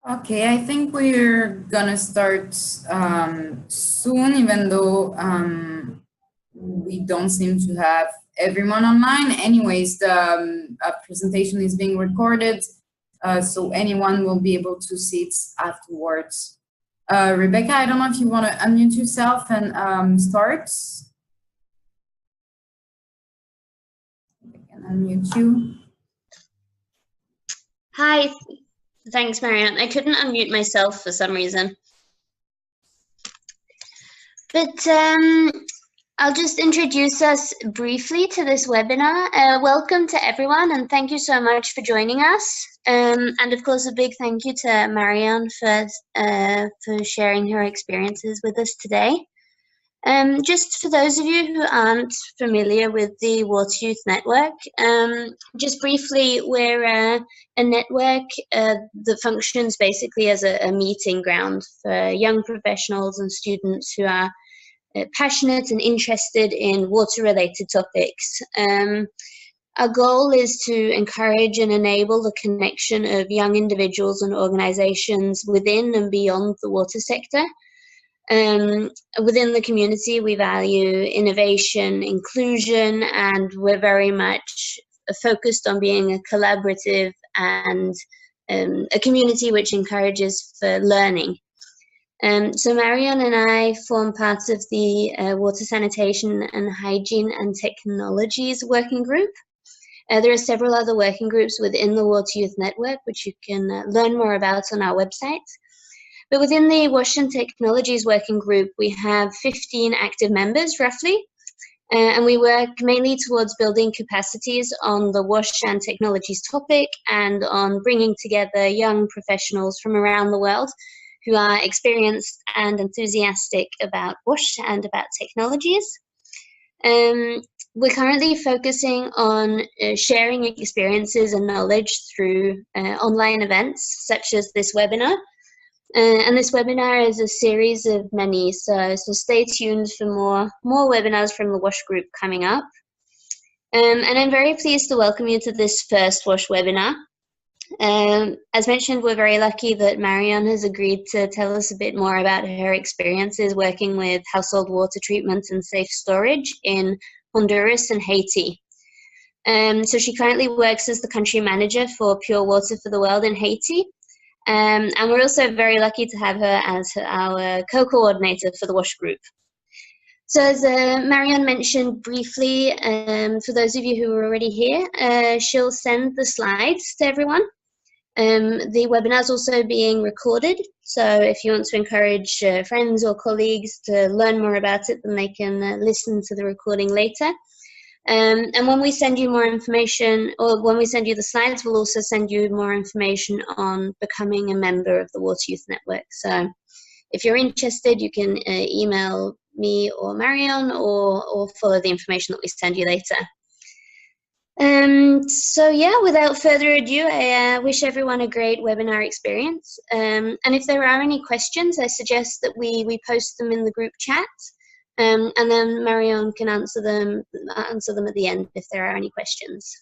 Okay, I think we're gonna start soon, even though we don't seem to have everyone online. Anyways, the presentation is being recorded, so anyone will be able to see it afterwards. Rebecca, I don't know if you want to unmute yourself and start. I can unmute you. Hi, thanks, Marion. I couldn't unmute myself for some reason. But I'll just introduce us briefly to this webinar. Welcome to everyone, and thank you so much for joining us. And of course, a big thank you to Marion for sharing her experiences with us today. Just for those of you who aren't familiar with the Water Youth Network, just briefly, we're a network that functions basically as a meeting ground for young professionals and students who are passionate and interested in water-related topics. Our goal is to encourage and enable the connection of young individuals and organizations within and beyond the water sector. Within the community, we value innovation, inclusion, and we're very much focused on being a collaborative and a community which encourages for learning. So Marion and I form part of the Water Sanitation and Hygiene and Technologies Working Group. There are several other working groups within the Water Youth Network, which you can learn more about on our website. But within the Wash and Technologies Working Group, we have 15 active members, roughly, and we work mainly towards building capacities on the wash and technologies topic and on bringing together young professionals from around the world who are experienced and enthusiastic about wash and about technologies. We're currently focusing on sharing experiences and knowledge through online events such as this webinar. And this webinar is a series of many, so stay tuned for more webinars from the WASH group coming up. And I'm very pleased to welcome you to this first WASH webinar. As mentioned, we're very lucky that Marion has agreed to tell us a bit more about her experiences working with household water treatment and safe storage in Honduras and Haiti. So she currently works as the country manager for Pure Water for the World in Haiti. And we're also very lucky to have her as our co-coordinator for the WASH group. So as Marion mentioned briefly, for those of you who are already here, she'll send the slides to everyone. The webinar is also being recorded, so if you want to encourage friends or colleagues to learn more about it, then they can listen to the recording later. And when we send you more information, or when we send you the slides, we'll also send you more information on becoming a member of the Water Youth Network. So if you're interested, you can email me or Marion or follow the information that we send you later. So yeah, without further ado, I wish everyone a great webinar experience. And if there are any questions, I suggest that we post them in the group chat. And then Marion can answer them at the end if there are any questions.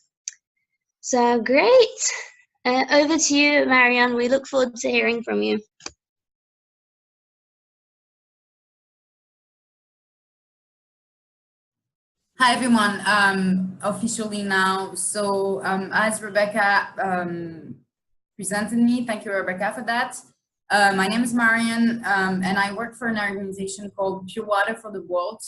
So great. Over to you, Marion. We look forward to hearing from you. Hi everyone, officially now. So as Rebecca presented me, thank you Rebecca for that. My name is Marion and I work for an organization called Pure Water for the World.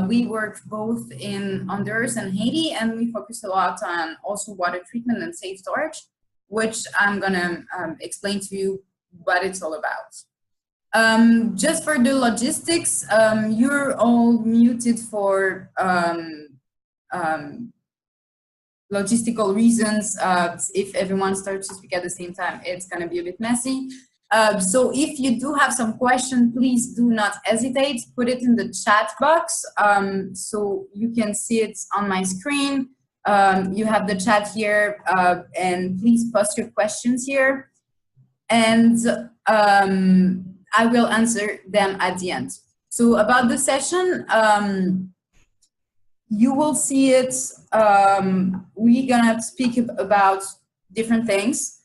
We work both in Honduras and Haiti, and we focus a lot on also water treatment and safe storage, which I'm gonna explain to you what it's all about. Just for the logistics, you're all muted for logistical reasons. If everyone starts to speak at the same time, it's going to be a bit messy. So if you do have some question, please do not hesitate. Put it in the chat box so you can see it on my screen. You have the chat here, and please post your questions here. And I will answer them at the end. So about the session, you will see it. We're gonna speak about different things,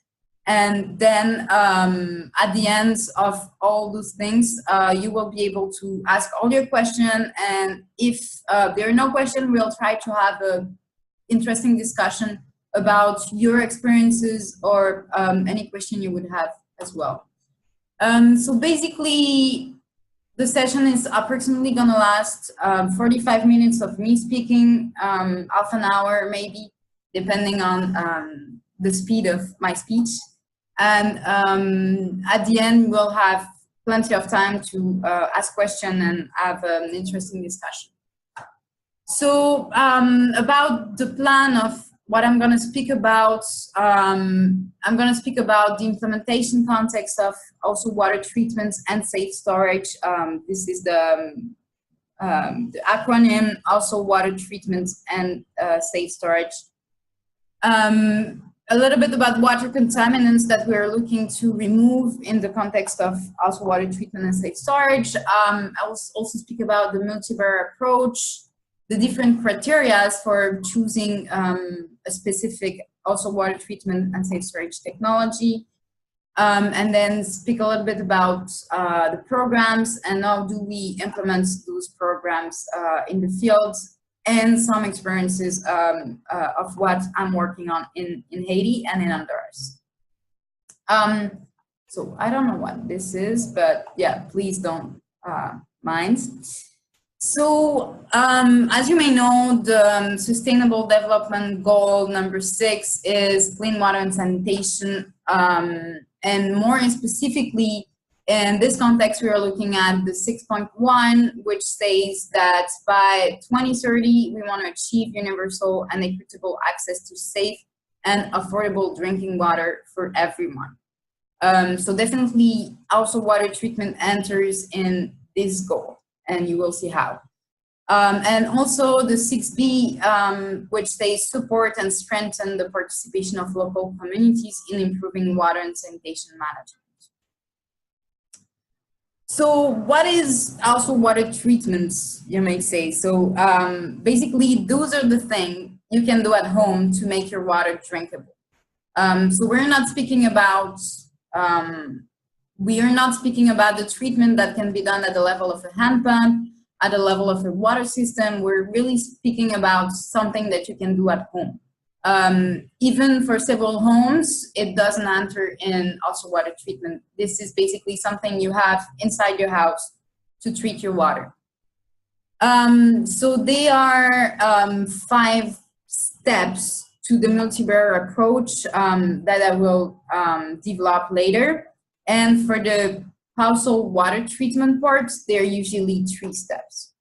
And then at the end of all those things, you will be able to ask all your questions. And if there are no questions, we'll try to have an interesting discussion about your experiences or any question you would have as well. So basically, the session is approximately gonna last 45 minutes of me speaking, half an hour maybe, depending on the speed of my speech. And at the end, we'll have plenty of time to ask questions and have an interesting discussion. So about the plan of what I'm going to speak about, I'm going to speak about the implementation context of also water treatments and safe storage. This is the acronym, also water treatments and safe storage. A little bit about water contaminants that we're looking to remove in the context of also water treatment and safe storage. I will also speak about the multibarrier approach, the different criteria for choosing a specific also water treatment and safe storage technology, and then speak a little bit about the programs and how do we implement those programs in the field, and some experiences of what I'm working on in Haiti and in Honduras. So I don't know what this is, but yeah, please don't mind. So as you may know, the Sustainable Development Goal number 6 is clean water and sanitation. And more specifically, in this context, we are looking at the 6.1, which says that by 2030, we want to achieve universal and equitable access to safe and affordable drinking water for everyone. So definitely also water treatment enters in this goal, and you will see how. And also the 6B, which says support and strengthen the participation of local communities in improving water and sanitation management. So what is also water treatments, you may say? So basically, those are the things you can do at home to make your water drinkable. So we're not speaking about the treatment that can be done at the level of a hand pump, at the level of a water system. We're really speaking about something that you can do at home. Even for several homes, it doesn't enter in also water treatment. This is basically something you have inside your house to treat your water. So there are 5 steps to the multi-barrier approach that I will develop later. And for the household water treatment parts, there are usually 3 steps.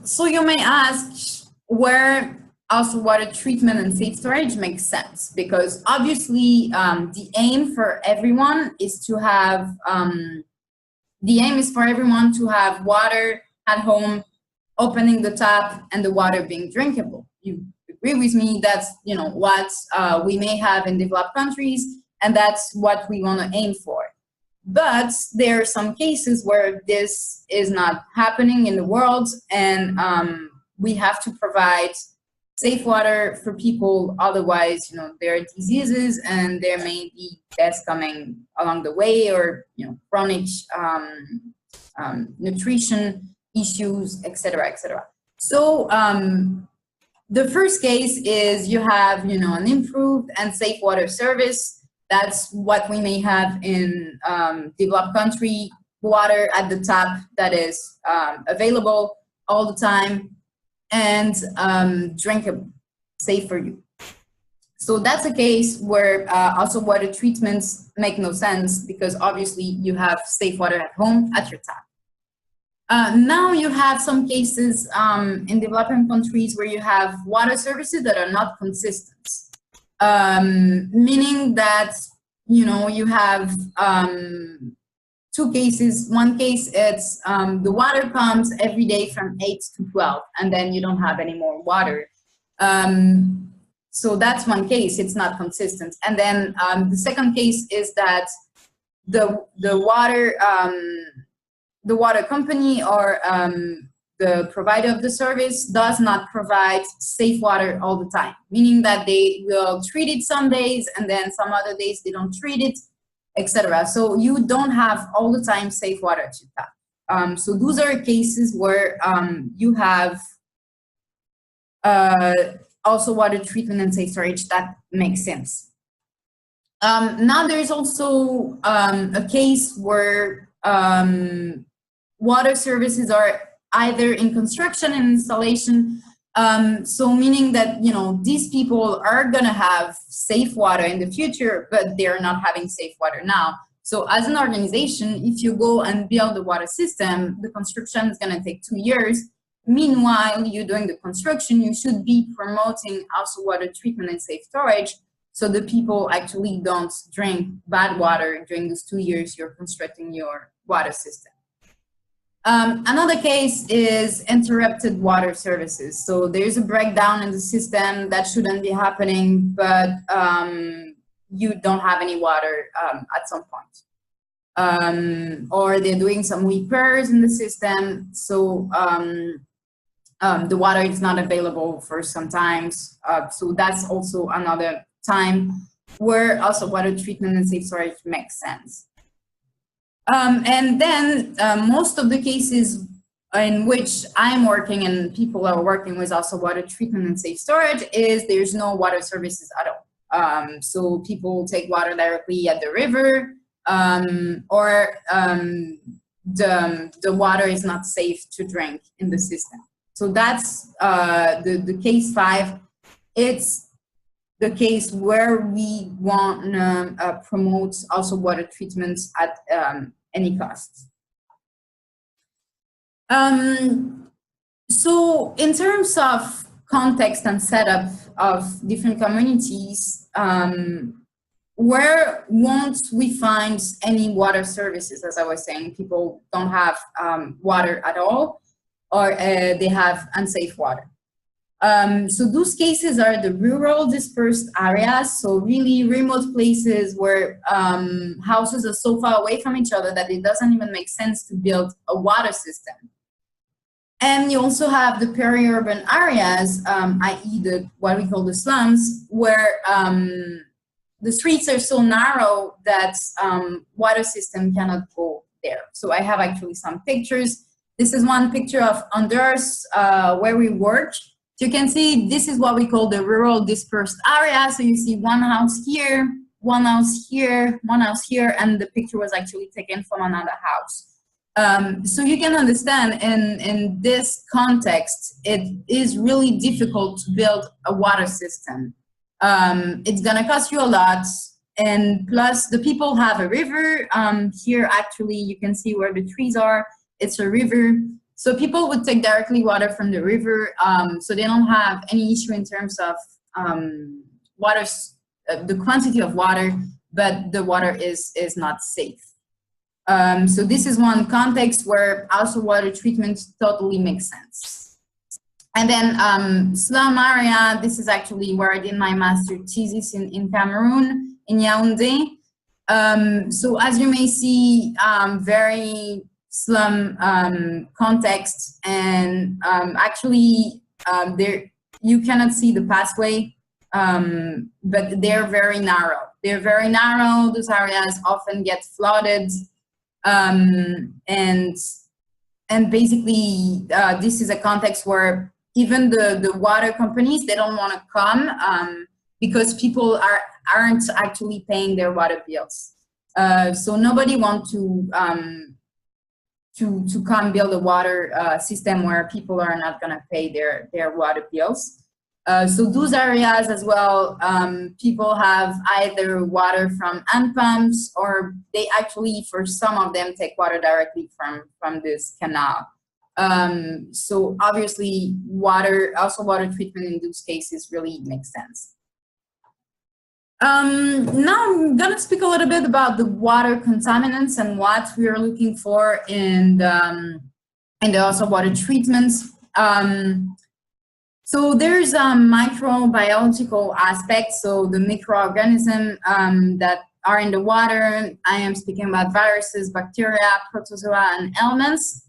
So you may ask, where also water treatment and safe storage makes sense, because obviously the aim for everyone is to have water at home, opening the tap and the water being drinkable. You agree with me? That's what we may have in developed countries, and that's what we want to aim for. But there are some cases where this is not happening in the world, and we have to provide safe water for people. Otherwise, there are diseases and there may be deaths coming along the way, or chronic nutrition issues, etc., etc. So the first case is you have an improved and safe water service. That's what we may have in developed country, water at the tap that is available all the time and drinkable, safe for you. So that's a case where also water treatments make no sense, because obviously you have safe water at home at your tap. Now you have some cases in developing countries where you have water services that are not consistent. Meaning that, you have 2 cases. One case, it's the water comes every day from 8 to 12, and then you don't have any more water. So that's one case, it's not consistent. And then the second case is that the water company or the provider of the service does not provide safe water all the time, meaning that they will treat it some days and then some other days they don't treat it, etc. So you don't have all the time safe water to tap. So those are cases where you have also water treatment and safe storage that makes sense. Now there's also a case where water services are either in construction and installation, so meaning that, you know, these people are gonna have safe water in the future, but they're not having safe water now. So as an organization, if you go and build a water system, the construction is gonna take 2 years. Meanwhile, you're doing the construction, you should be promoting also water treatment and safe storage, so the people actually don't drink bad water during those 2 years you're constructing your water system. Another case is interrupted water services. So there's a breakdown in the system that shouldn't be happening, but you don't have any water at some point. Or they're doing some repairs in the system, so the water is not available for some times. So that's also another time where also water treatment and safe storage makes sense. And then most of the cases in which I'm working and people are working with also water treatment and safe storage is there's no water services at all. So people take water directly at the river, or the water is not safe to drink in the system. So that's the case 5. It's the case where we want to promote also water treatment at any cost. So in terms of context and setup of different communities, where won't we find any water services? As I was saying, people don't have water at all, or they have unsafe water. So those cases are the rural dispersed areas, so really remote places where houses are so far away from each other that it doesn't even make sense to build a water system. And you also have the peri-urban areas, i.e. what we call the slums, where the streets are so narrow that water system cannot go there. So I have actually some pictures. This is one picture of Honduras where we work. So you can see this is what we call the rural dispersed area. So you see one house here, one house here, one house here, and the picture was actually taken from another house. So you can understand in this context, it is really difficult to build a water system. It's gonna cost you a lot, and plus the people have a river. Here actually you can see where the trees are, it's a river. So people would take directly water from the river, so they don't have any issue in terms of water, the quantity of water, but the water is not safe. So this is one context where also water treatment totally makes sense. And then slum area, this is actually where I did my master thesis in Cameroon, in Yaoundé. So as you may see, very slum context, and actually there you cannot see the pathway, but they're very narrow. They're very narrow. Those areas often get flooded, and basically this is a context where even the water companies, they don't want to come because people aren't actually paying their water bills. So nobody wants to come build a water system where people are not going to pay their water bills. So those areas as well, people have either water from hand pumps, or they actually, for some of them, take water directly from this canal. So obviously also water treatment in those cases really makes sense. Now I'm gonna speak a little bit about the water contaminants and what we are looking for in the also water treatments. So there's a microbiological aspect, so the microorganisms that are in the water. I am speaking about viruses, bacteria, protozoa, and elements.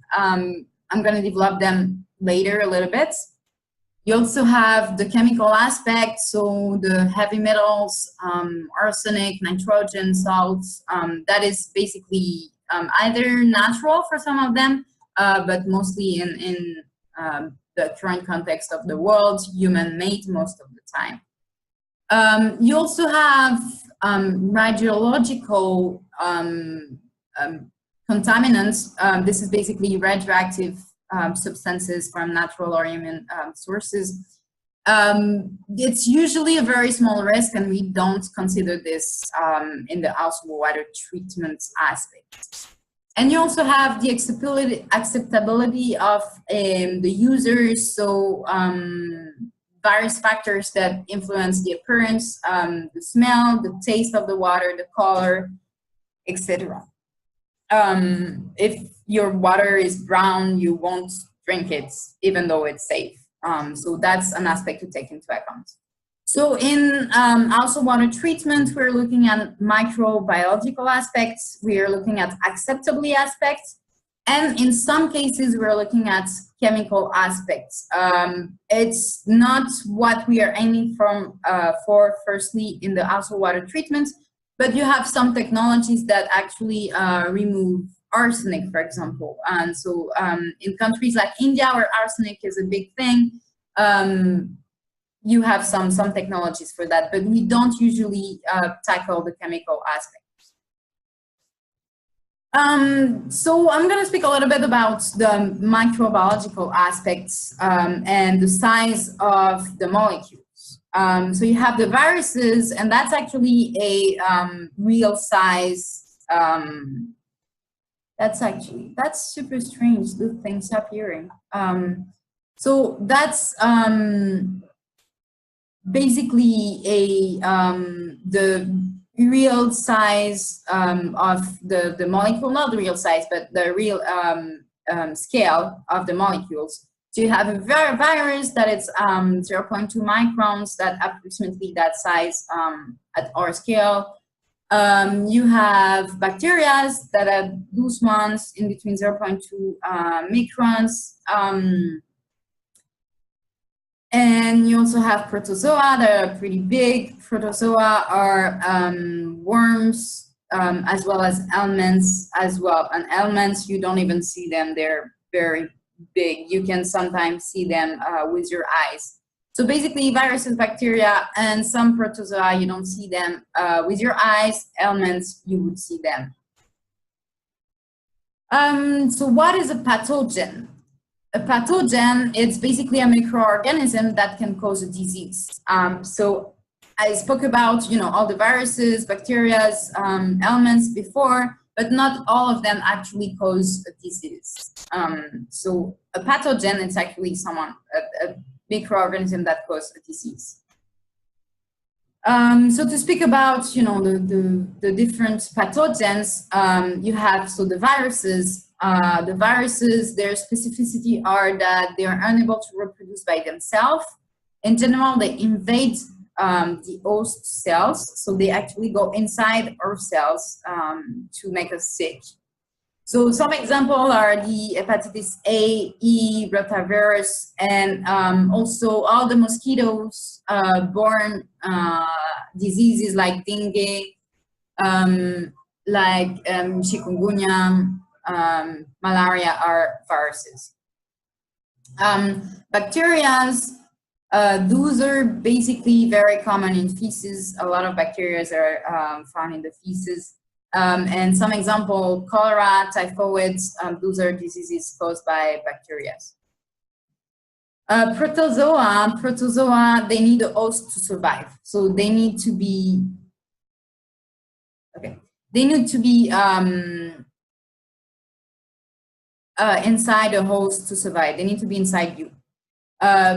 I'm going to develop them later a little bit. You also have the chemical aspect, so the heavy metals, arsenic, nitrogen, salts, that is basically either natural for some of them, but mostly in the current context of the world, human-made most of the time. You also have radiological contaminants. This is basically radioactive substances from natural or human sources. It's usually a very small risk, and we don't consider this in the household water treatment aspect. And you also have the acceptability of the users, so various factors that influence the appearance, the smell, the taste of the water, the color, etc. If your water is brown, you won't drink it, even though it's safe. So that's an aspect to take into account. So in household water treatment, we're looking at microbiological aspects, we are looking at acceptability aspects, and in some cases, we're looking at chemical aspects. It's not what we are aiming for firstly in the household water treatment, but you have some technologies that actually remove arsenic, for example. And so in countries like India, where arsenic is a big thing, you have some technologies for that, but we don't usually tackle the chemical aspect. So I'm going to speak a little bit about the microbiological aspects and the size of the molecules. So you have the viruses, and that's actually a real size. That's super strange. The things appearing. So that's basically the real size of the molecule, not the real size, but the real scale of the molecules. So you have a virus that is 0.2 microns, that approximately that size at our scale. You have bacteria that are loose ones in between 0.2 microns. And you also have protozoa that are pretty big. Protozoa are worms as well as elements as well. And elements, you don't even see them, they're very big. You can sometimes see them with your eyes. So basically viruses, bacteria, and some protozoa, you don't see them with your eyes. Elements, you would see them. So what is a pathogen? A pathogen, it's basically a microorganism that can cause a disease. So I spoke about, all the viruses, bacteria, elements before, but not all of them actually cause a disease. So a pathogen, it's actually a microorganism that causes a disease. So to speak about, the different pathogens, you have, so the viruses. The viruses, their specificity are that they are unable to reproduce by themselves. In general, they invade the host cells, so they actually go inside our cells to make us sick. So some examples are the hepatitis A, E, rotavirus, and also all the mosquitoes borne diseases like dengue, like chikungunya, malaria are viruses. Bacteria, those are basically very common in feces. A lot of bacteria are found in the feces. And some example, cholera, typhoid, those are diseases caused by bacteria. Protozoa, they need a host to survive. So they need to be, inside a host to survive. They need to be inside you.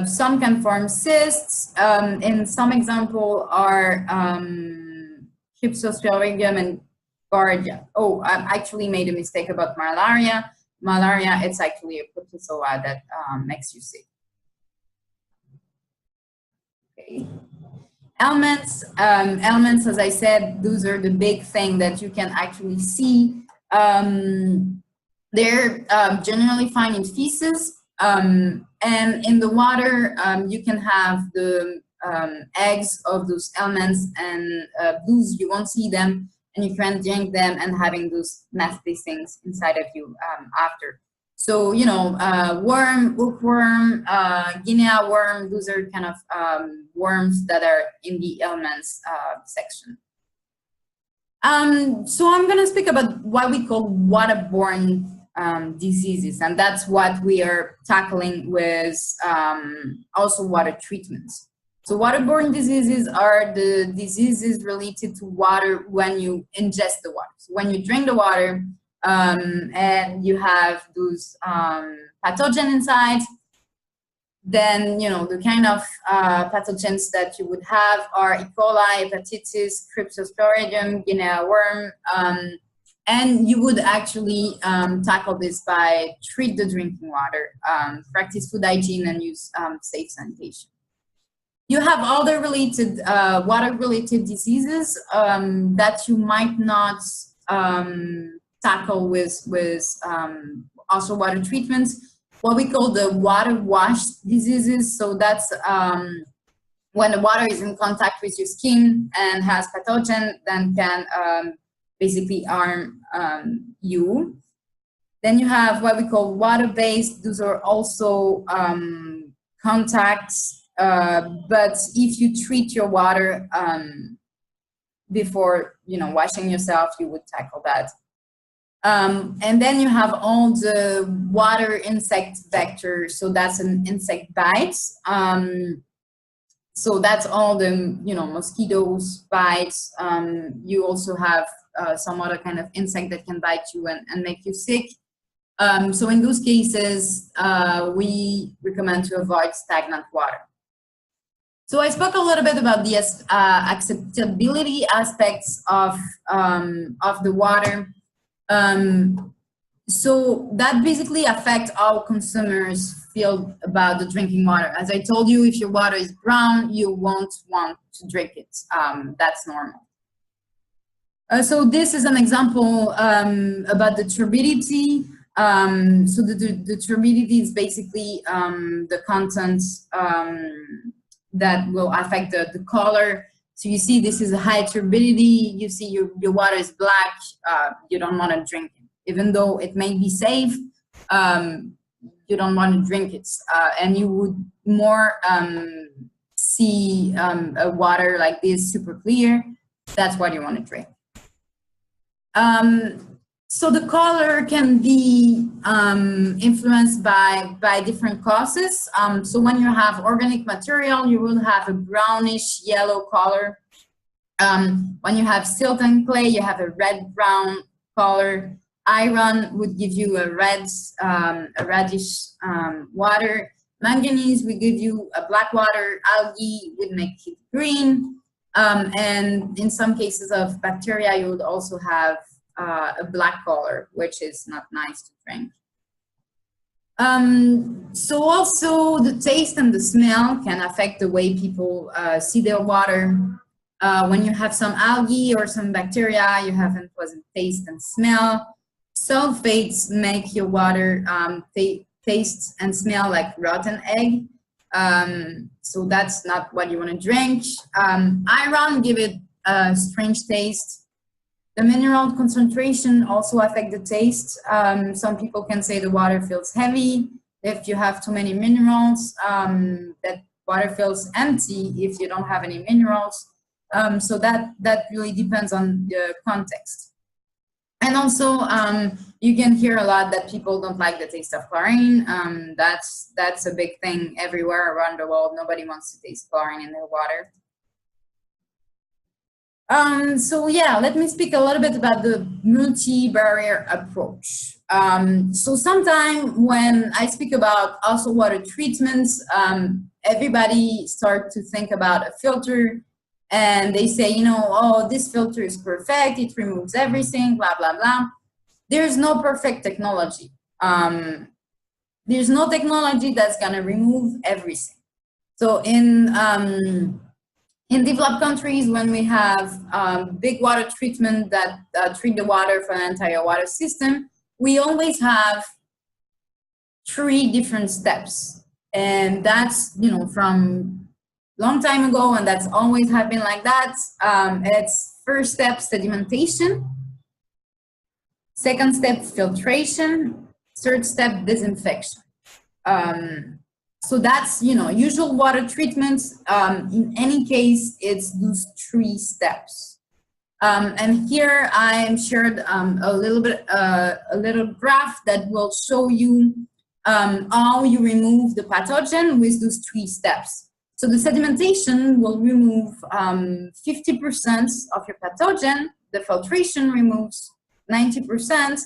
Some can form cysts, and some example are Cryptosporidium and Giardia. Oh, I actually made a mistake about malaria. Malaria, it's actually a protozoa that makes you sick. Okay. Elements, as I said, those are the big thing that you can actually see. They're generally found in feces, and in the water you can have the eggs of those elements, and those you won't see them, and you can drink them and having those nasty things inside of you after. So, you know, worm, hookworm, guinea worm, those are kind of worms that are in the elements section. So I'm going to speak about what we call waterborne diseases, and that's what we are tackling with also water treatments. So waterborne diseases are the diseases related to water when you ingest the water. So when you drink the water and you have those pathogens inside, then, you know, the kind of pathogens that you would have are E. coli, hepatitis, Cryptosporidium, Guinea worm, and you would actually tackle this by treat the drinking water, practice food hygiene, and use safe sanitation. You have other related, water-related diseases that you might not tackle with also water treatments. What we call the water wash diseases. So that's when the water is in contact with your skin and has pathogen, then can basically harm you. Then you have what we call water-based. Those are also contacts, but if you treat your water before, you know, washing yourself, you would tackle that. And then you have all the water insect vectors. So that's an insect bite. So that's all the, you know, mosquitoes, bites. You also have some other kind of insect that can bite you and make you sick. So in those cases, we recommend to avoid stagnant water. So I spoke a little bit about the acceptability aspects of the water. So that basically affects how consumers feel about the drinking water. As I told you, if your water is brown, you won't want to drink it. That's normal. So this is an example about the turbidity. So the turbidity is basically the contents that will affect the color. So you see this is a high turbidity, you see your water is black, you don't want to drink it. Even though it may be safe, you don't want to drink it. And you would more see a water like this super clear, that's what you want to drink. So the color can be influenced by different causes. So when you have organic material, you will have a brownish yellow color. When you have silt and clay, you have a red-brown color. Iron would give you a reddish water. Manganese would give you a black water. Algae would make it green. And in some cases of bacteria, you would also have a black color, which is not nice to drink. So also the taste and the smell can affect the way people see their water. When you have some algae or some bacteria, you have unpleasant taste and smell. Sulfates make your water taste and smell like rotten egg. So that's not what you want to drink. Iron give it a strange taste. The mineral concentration also affect the taste. Some people can say the water feels heavy if you have too many minerals. That water feels empty if you don't have any minerals. So that really depends on the context. And also, you can hear a lot that people don't like the taste of chlorine. That's a big thing everywhere around the world. Nobody wants to taste chlorine in their water. So yeah, let me speak a little bit about the multi-barrier approach. So sometimes when I speak about also water treatments, everybody starts to think about a filter, and they say, you know, oh, this filter is perfect, it removes everything, blah, blah, blah. There's no perfect technology. There's no technology that's gonna remove everything. So in developed countries, when we have big water treatment that treat the water for an entire water system, we always have 3 different steps. And that's, you know, from long time ago, and that's always have been like that. It's first step, sedimentation. Second step, filtration. Third step, disinfection. So that's, you know, usual water treatments. In any case, it's those 3 steps. And here I shared a little graph that will show you how you remove the pathogen with those 3 steps. So the sedimentation will remove 50% of your pathogen. The filtration removes 90%,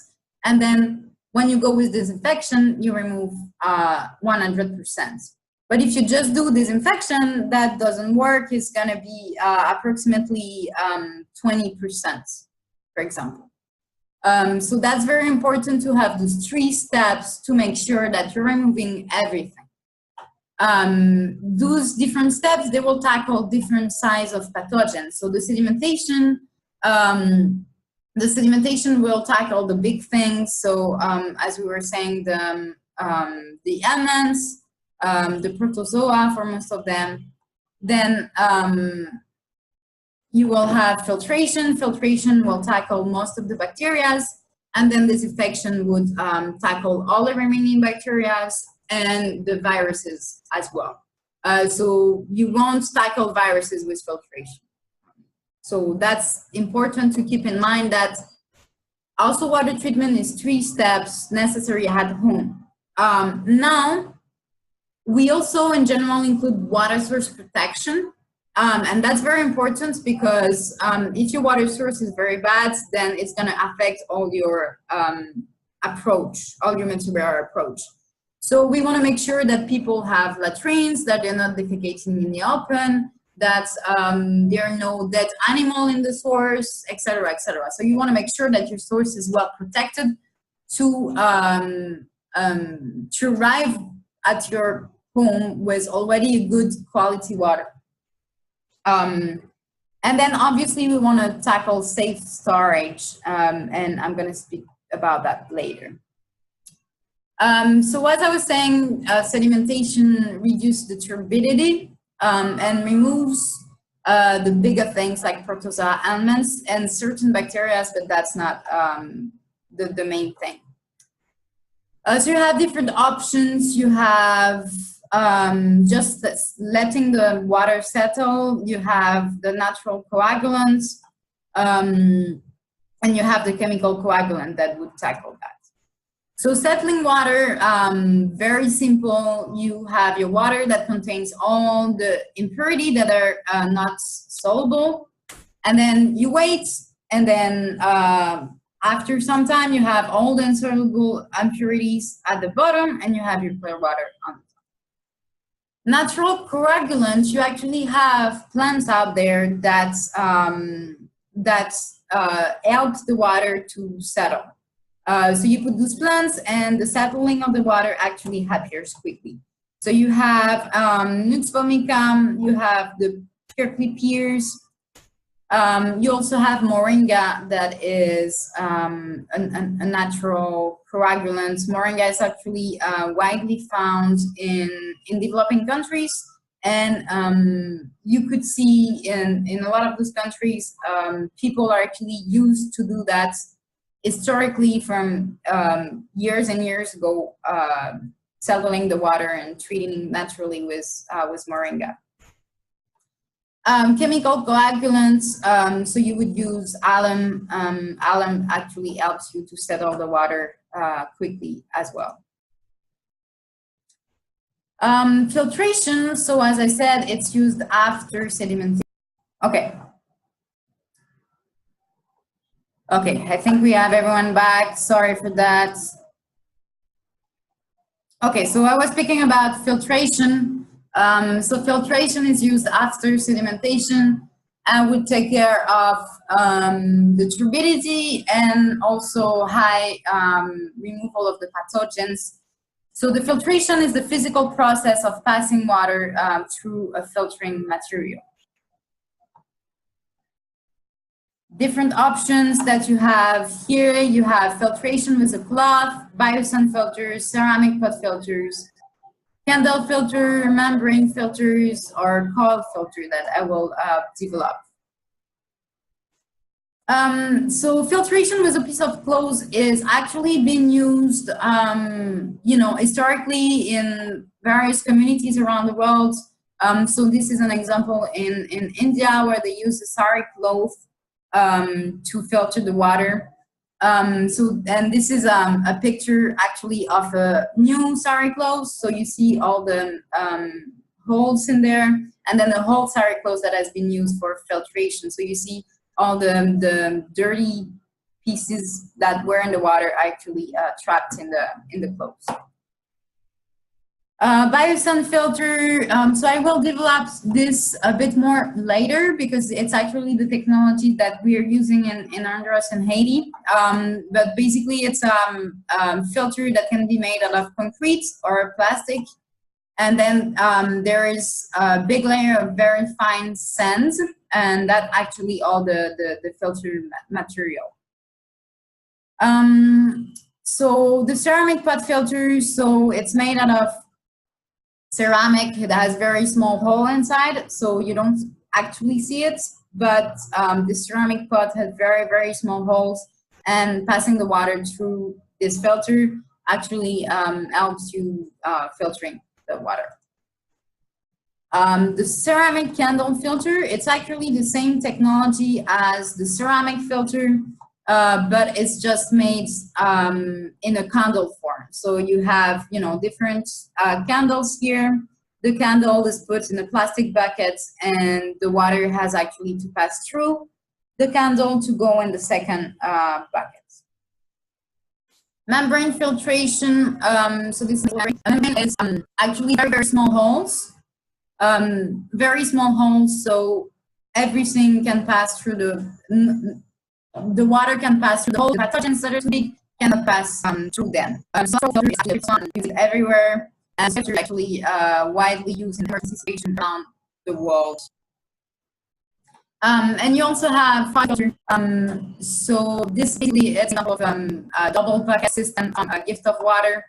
and then when you go with disinfection, you remove 100%. But if you just do disinfection, that doesn't work. It's going to be approximately 20%, for example. So that's very important to have those 3 steps to make sure that you're removing everything. Those different steps, they will tackle different size of pathogens. So the sedimentation will tackle the big things. So as we were saying, the elements, the protozoa for most of them. Then you will have filtration. Filtration will tackle most of the bacteria, and then disinfection would tackle all the remaining bacteria and the viruses as well. So you won't tackle viruses with filtration. So that's important to keep in mind, that also water treatment is 3 steps necessary at home. Now, we also in general include water source protection. And that's very important because if your water source is very bad, then it's going to affect all your approach, all your multibarrier approach. So we want to make sure that people have latrines, that they're not defecating in the open, that there are no dead animal in the source, etc., etc. So you want to make sure that your source is well protected to arrive at your home with already good quality water. And then obviously we want to tackle safe storage, and I'm going to speak about that later. So as I was saying, sedimentation reduces the turbidity and removes the bigger things like protozoa elements and certain bacteria, but that's not the main thing. So you have different options. You have just letting the water settle. You have the natural coagulants, and you have the chemical coagulant that would tackle that. So settling water, very simple. You have your water that contains all the impurity that are not soluble, and then you wait, and then after some time you have all the insoluble impurities at the bottom, and you have your clear water on the top. Natural coagulants, you actually have plants out there that help the water to settle. So you put those plants and the settling of the water actually appears quickly. So you have Nux vomica, you have the prickly pears, you also have moringa that is a natural coagulant. Moringa is actually widely found in developing countries, and you could see in a lot of those countries, people are actually used to do that historically from years and years ago, settling the water and treating naturally with moringa. Chemical coagulants, so you would use alum. Alum actually helps you to settle the water quickly as well. Filtration, so as I said, it's used after sedimentation. Okay, I think we have everyone back. Sorry for that. Okay, so I was speaking about filtration. So filtration is used after sedimentation and would take care of the turbidity and also high removal of the pathogens. So the filtration is the physical process of passing water through a filtering material. Different options that you have here, you have filtration with a cloth, biosun filters, ceramic pot filters, candle filter, membrane filters, or coil filter that I will develop. So filtration with a piece of cloth is actually being used, you know, historically in various communities around the world. So this is an example in India where they use a sari cloth to filter the water. And this is a picture actually of a new sari cloth. So you see all the holes in there, and then the whole sari cloth that has been used for filtration. So you see all the dirty pieces that were in the water actually trapped in the clothes. Biosun filter, so I will develop this a bit more later because it's actually the technology that we are using in Honduras and Haiti. But basically it's a filter that can be made out of concrete or plastic. And then there is a big layer of very fine sands, and that actually all the filter material. So the ceramic pot filter, so it's made out of ceramic that has very small hole inside, so you don't actually see it, but the ceramic pot has very, very small holes, and passing the water through this filter actually helps you filtering the water. The ceramic candle filter, it's actually the same technology as the ceramic filter, but it's just made in a candle form. So you have, you know, different candles here. The candle is put in a plastic bucket, and the water has actually to pass through the candle to go in the second bucket. Membrane filtration, so this is actually very, very small holes. Very small holes, so everything can pass through the water can pass through the hole. Pathogens that are too big cannot pass through them. So it's used everywhere, and it's actually widely used in emergency situations around the world. And you also have filter. So this basically is an example of a double bucket system, a gift of water.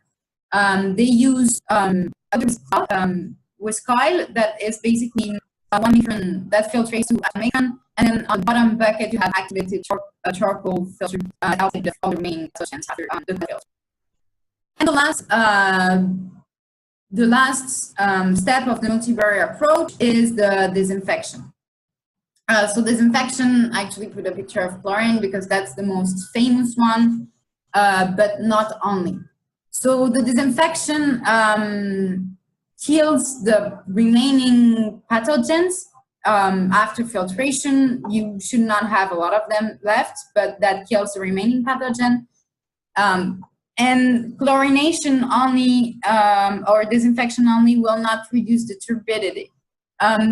They use with coil that is basically 1 meter that filtrates to a micron, and then on the bottom bucket you have activated charcoal filter out the remaining substance after the filter. And the last step of the multi-barrier approach is the disinfection. So disinfection, I actually put a picture of chlorine because that's the most famous one, but not only. So the disinfection kills the remaining pathogens after filtration. You should not have a lot of them left, but that kills the remaining pathogen. And chlorination only or disinfection only will not reduce the turbidity.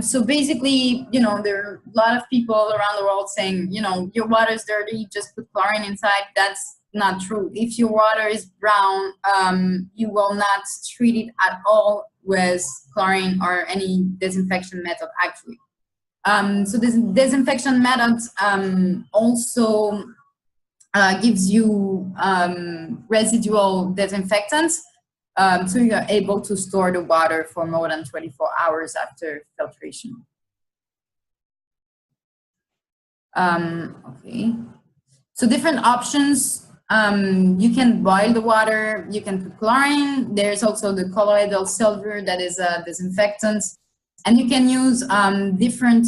So basically, you know, there are a lot of people around the world saying, you know, your water is dirty, just put chlorine inside. That's not true. If your water is brown, you will not treat it at all with chlorine or any disinfection method actually. So this disinfection method also gives you residual disinfectants, so you're able to store the water for more than 24 hours after filtration. Okay, so different options. You can boil the water, you can put chlorine. There's also the colloidal silver that is a disinfectant. And you can use different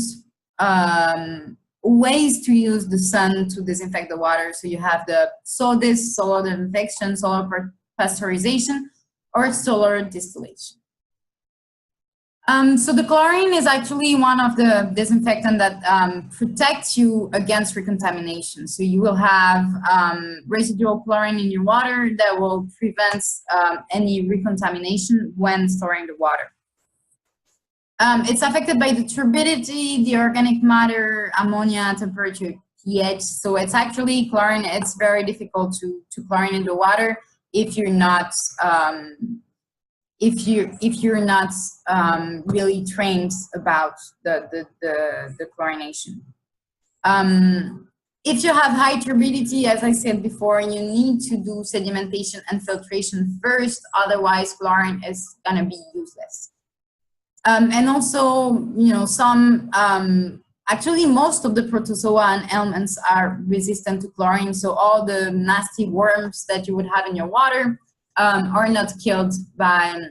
ways to use the sun to disinfect the water. So you have the SODIS, solar disinfection, solar pasteurization, or solar distillation. So the chlorine is actually one of the disinfectants that protects you against recontamination. So you will have residual chlorine in your water that will prevent any recontamination when storing the water. It's affected by the turbidity, the organic matter, ammonia, temperature, pH. So it's actually chlorine. It's very difficult to chlorine in the water if you're not really trained about the chlorination. if you have high turbidity, as I said before, you need to do sedimentation and filtration first, otherwise chlorine is gonna be useless. And also, you know, some, actually most of the protozoa and elements are resistant to chlorine, so all the nasty worms that you would have in your water are not killed by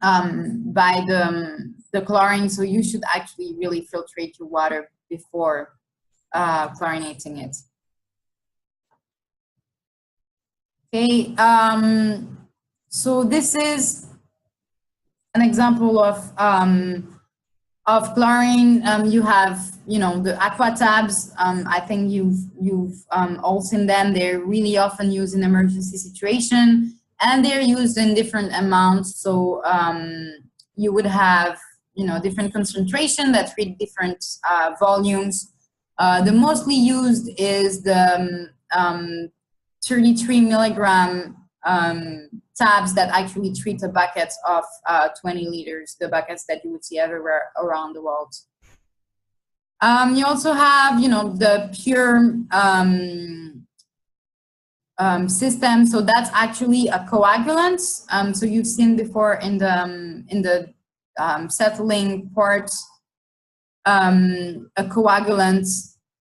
the chlorine, so you should actually really filtrate your water before chlorinating it. Okay, so this is an example of chlorine. You have, you know, the aqua tabs. I think you've all seen them. They're really often used in emergency situation, and they're used in different amounts. So you would have, you know, different concentration that treat different volumes. The mostly used is the 33 milligram tabs that actually treat a bucket of 20 liters, the buckets that you would see everywhere around the world. You also have, you know, the pure system. So that's actually a coagulant. So you've seen before in the settling part, a coagulant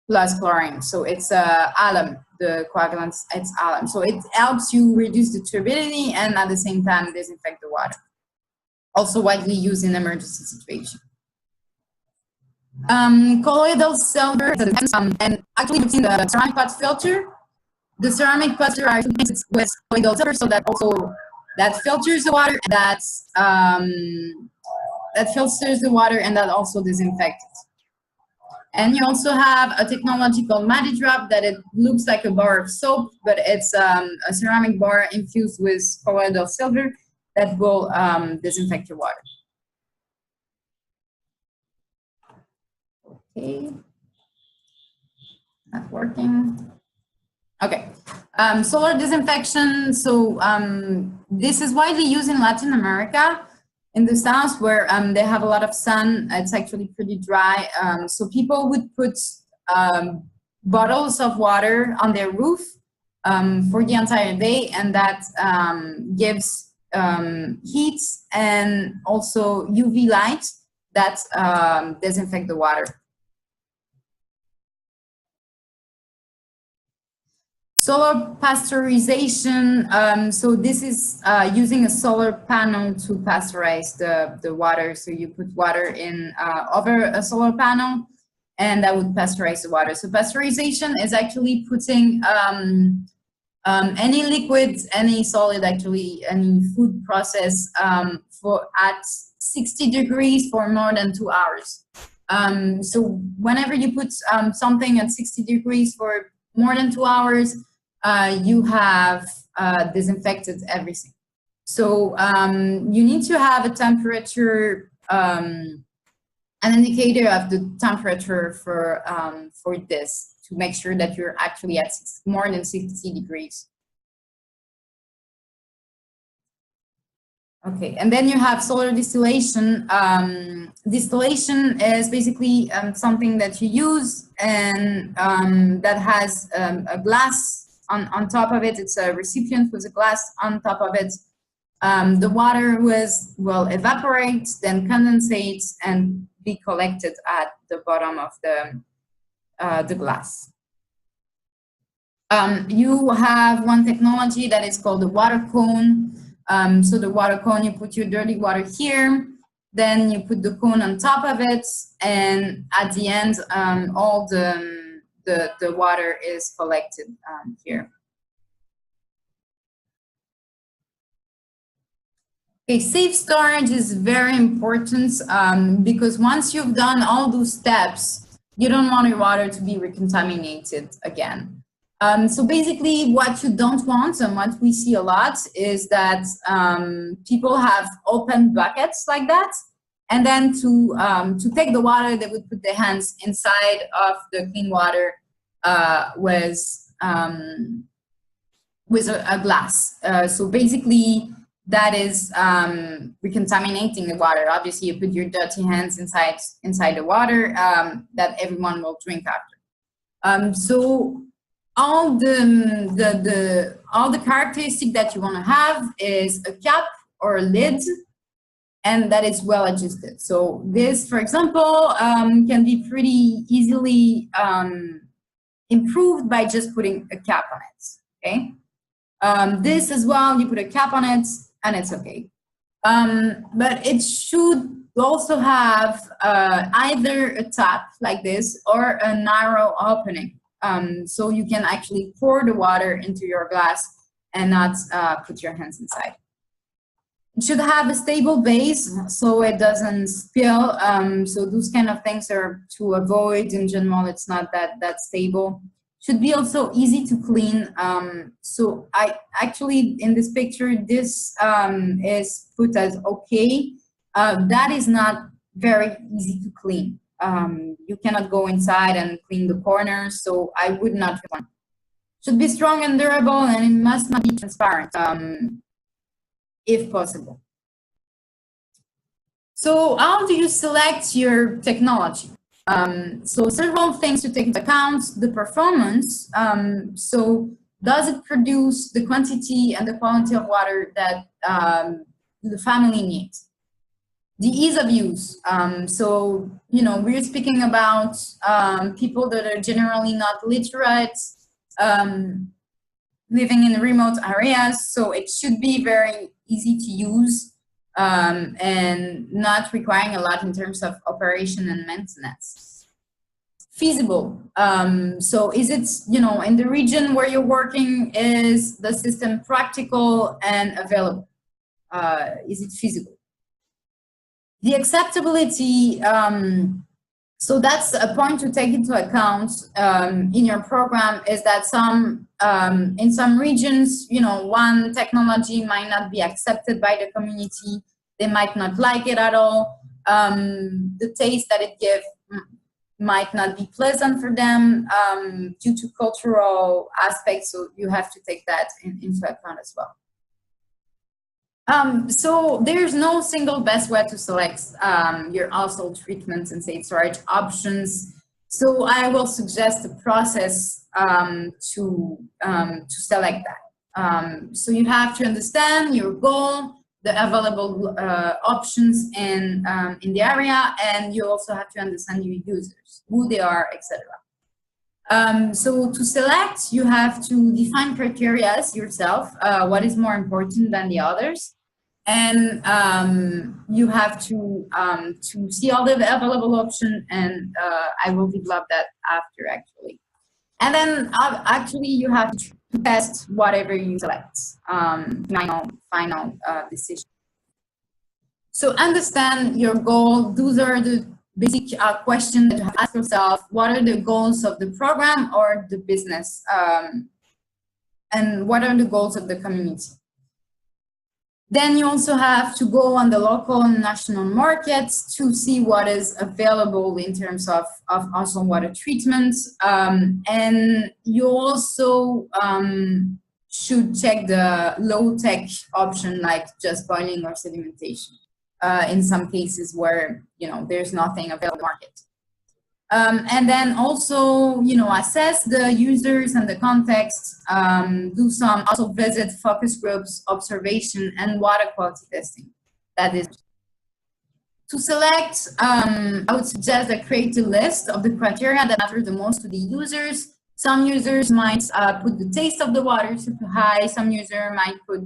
plus chlorine. So it's alum. The coagulants, it's alum. So it helps you reduce the turbidity and at the same time disinfect the water. Also widely used in emergency situation. Colloidal silver, and actually you've seen the ceramic pot filter. The ceramic pots are mixed with colloidal silver, so that also that filters the water, that filters the water, and that also disinfects it. And you also have a technology called Drop that it looks like a bar of soap, but it's a ceramic bar infused with colloidal silver that will disinfect your water. Okay, not working. Okay, solar disinfection. So this is widely used in Latin America. In the south, where they have a lot of sun, it's actually pretty dry. So people would put bottles of water on their roof for the entire day, and that gives heat and also UV light that disinfect the water. Solar pasteurization, so this is using a solar panel to pasteurize the water. So you put water in over a solar panel, and that would pasteurize the water. So pasteurization is actually putting any liquid, any solid, actually, any food process for at 60 degrees for more than 2 hours. So whenever you put something at 60 degrees for more than 2 hours, you have disinfected everything. So you need to have a temperature, an indicator of the temperature for this to make sure that you're actually at more than 60 degrees. Okay, and then you have solar distillation. Distillation is basically something that you use and that has a glass on top of it. It's a recipient with a glass on top of it. The water will evaporate, then condensate, and be collected at the bottom of the glass. You have one technology that is called the water cone. So the water cone, you put your dirty water here, then you put the cone on top of it, and at the end, all the water is collected here. Okay, safe storage is very important because once you've done all those steps, you don't want your water to be recontaminated again. So basically what you don't want, and what we see a lot, is that people have open buckets like that, and then to take the water, they would put their hands inside of the clean water with a glass. So basically that is recontaminating the water. Obviously you put your dirty hands inside the water that everyone will drink after. So all the characteristic that you want to have is a cap or a lid, and that is well adjusted. So this, for example, can be pretty easily improved by just putting a cap on it. Okay. This as well, you put a cap on it, and it's okay. But it should also have either a tap like this or a narrow opening. So you can actually pour the water into your glass and not put your hands inside. It should have a stable base so it doesn't spill. So those kind of things are to avoid. In general, it's not that stable. Should be also easy to clean. So I actually, in this picture, this is put as okay. That is not very easy to clean. You cannot go inside and clean the corners, so I would not recommend. Should be strong and durable, and it must not be transparent, if possible. So how do you select your technology? So several things to take into account: the performance. So does it produce the quantity and the quality of water that the family needs? The ease of use. So, you know, we're speaking about people that are generally not literate, living in remote areas. So it should be very easy to use and not requiring a lot in terms of operation and maintenance. Feasible. So is it, you know, in the region where you're working, is the system practical and available? Is it feasible? The acceptability, so that's a point to take into account in your program, is that in some regions, you know, one technology might not be accepted by the community. They might not like it at all. The taste that it gives might not be pleasant for them due to cultural aspects, so you have to take that into account as well. So there's no single best way to select your household treatments and safe storage options. So I will suggest a process to select that. So you have to understand your goal, the available options in the area, and you also have to understand your users, who they are, etc. So to select, you have to define criteria yourself, what is more important than the others. And you have to see all the available options, and I will develop that after actually. And then actually you have to test whatever you select, final decision. So understand your goal. Those are the basic questions that you have to ask yourself. What are the goals of the program or the business? And what are the goals of the community? Then you also have to go on the local and national markets to see what is available in terms of household water treatment. And you also should check the low-tech option, like just boiling or sedimentation, in some cases where, you know, there's nothing available in the market. And then also, you know, assess the users and the context, do some also visit focus groups, observation, and water quality testing. That is. To select, I would suggest that create a list of the criteria that matter the most to the users. Some users might put the taste of the water super high. Some user might put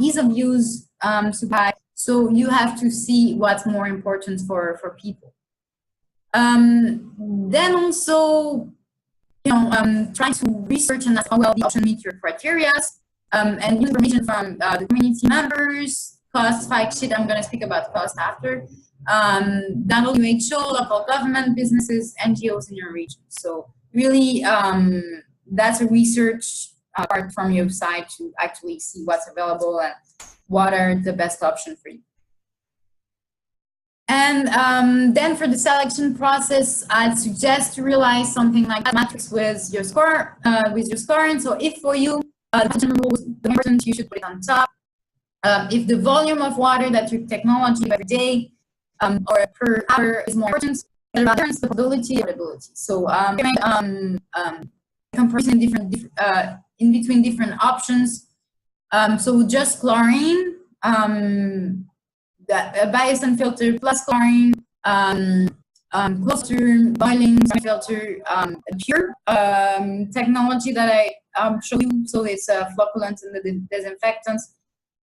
ease of use super high. So you have to see what's more important for people. Then also, you know, try to research and ask how well the option meet your criteria, and information from the community members, cost, fact sheet. I'm going to speak about cost after. WHO, local government, businesses, NGOs in your region. So really, that's a research part from your side to actually see what's available and what are the best options for you. And then for the selection process, I'd suggest to realize something like a matrix with your score, and so if for you the rule is important, you should put it on top. If the volume of water that your technology every day or per hour is more important, stability, availability. So comparison in between different options. So just chlorine, a biosand filter plus chlorine, closer boiling filter, a pure technology that I show you. So it's flocculants and the disinfectants,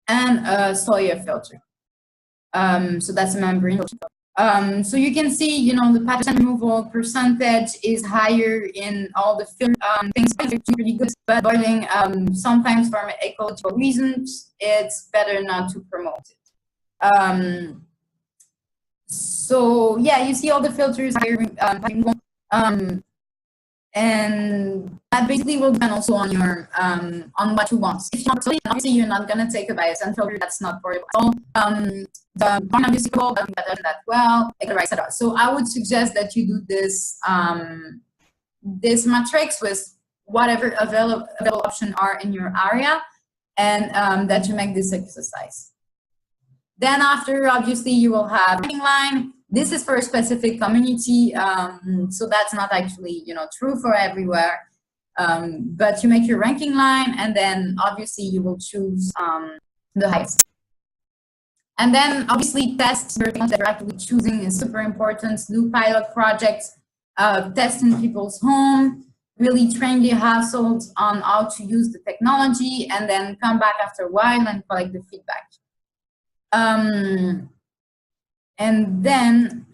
and a soya filter. So that's a membrane filter. So you can see, you know, the pathogen removal percentage is higher in all the filter things. Pretty good, but boiling sometimes for ecological reasons, it's better not to promote it. So yeah, you see all the filters here, and that basically will depend also on your on what you want. If you want, so obviously you're not gonna take a biosand filter, that's not portable. So the non-musical doesn't that well, etc. So I would suggest that you do this this matrix with whatever available options are in your area, and that you make this exercise. Then after, obviously, you will have ranking line. This is for a specific community, so that's not actually, you know, true for everywhere. But you make your ranking line, and then obviously you will choose the highest. And then obviously test that you're actually choosing is super important. Do pilot projects, test in people's home, really train the households on how to use the technology, and then come back after a while and collect the feedback. And then,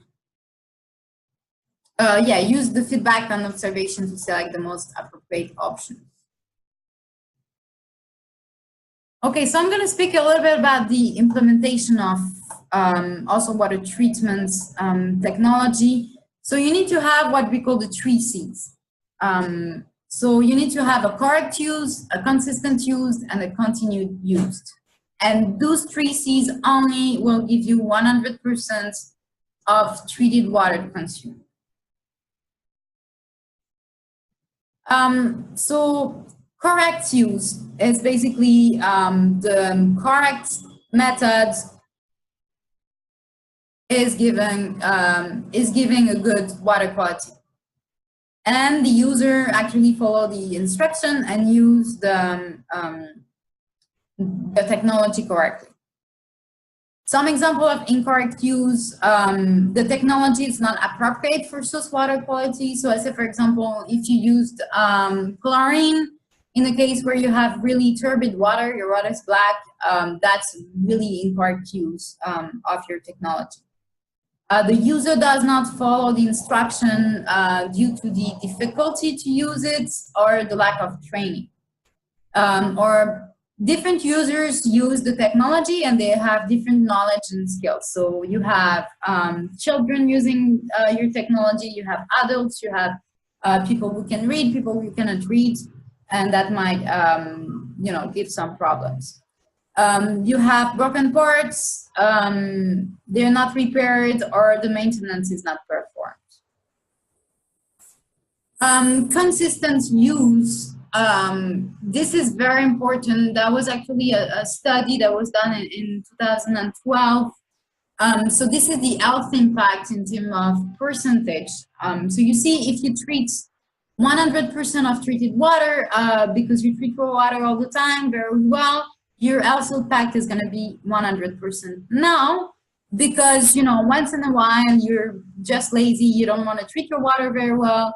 yeah, use the feedback and observation to select the most appropriate option. Okay, so I'm going to speak a little bit about the implementation of also water treatment technology. So you need to have what we call the 3 C's. So you need to have a correct use, a consistent use, and a continued use. And those 3 C's only will give you 100% of treated water to consume. So correct use is basically the correct method is giving a good water quality. And the user actually follow the instruction and use the technology correctly. Some example of incorrect use, the technology is not appropriate for source water quality. So I say, for example, if you used chlorine, in a case where you have really turbid water, your water is black, that's really incorrect use of your technology. The user does not follow the instruction due to the difficulty to use it or the lack of training. Or different users use the technology and they have different knowledge and skills. So you have children using your technology, you have adults, you have people who can read, people who cannot read, and that might you know, give some problems. You have broken parts, they're not repaired, or the maintenance is not performed. Consistent use, this is very important. That was actually a study that was done in 2012. So this is the health impact in terms of percentage. So you see, if you treat 100% of treated water, because you treat raw water all the time very well, your health impact is going to be 100%. Now, because, you know, once in a while you're just lazy, you don't want to treat your water very well,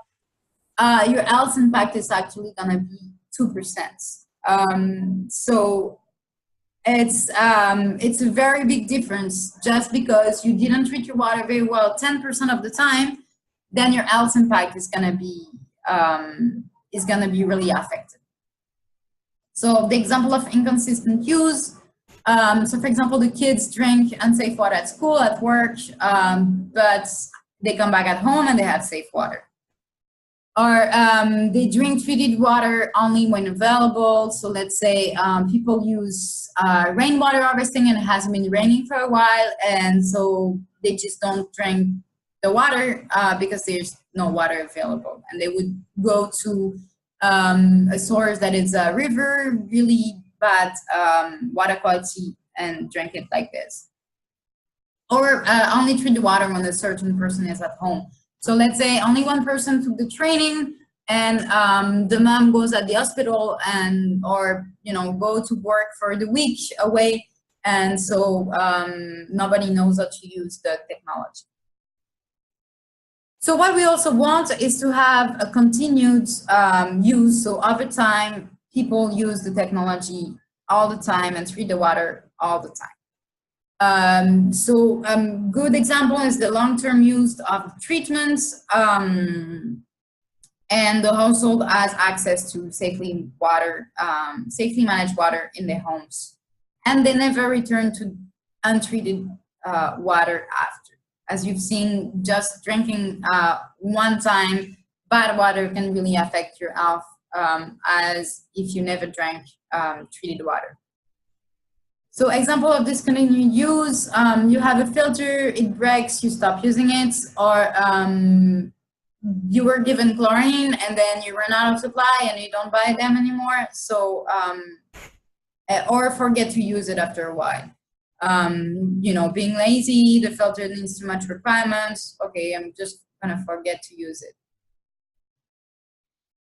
your health impact is actually going to be 2%. So it's a very big difference. Just because you didn't treat your water very well 10% of the time, then your health impact is going to be really affected. So the example of inconsistent use, so for example, the kids drink unsafe water at school, at work, but they come back at home and they have safe water. Or they drink treated water only when available. So let's say people use rainwater harvesting and it hasn't been raining for a while, and so they just don't drink the water because there's no water available. And they would go to a source that is a river, really bad water quality, and drink it like this. Or only treat the water when a certain person is at home. So let's say only one person took the training, and the mom goes at the hospital and, or, you know, go to work for the week away. And so nobody knows how to use the technology. So what we also want is to have a continued use. So over time, people use the technology all the time and treat the water all the time. Good example is the long-term use of treatments, and the household has access to safely managed water in their homes, and they never return to untreated water after. As you've seen, just drinking one time bad water can really affect your health, as if you never drank treated water. So example of discontinued use, you have a filter, it breaks, you stop using it, or you were given chlorine and then you run out of supply and you don't buy them anymore. So, or forget to use it after a while. You know, being lazy, the filter needs too much requirements. Okay, I'm just gonna forget to use it.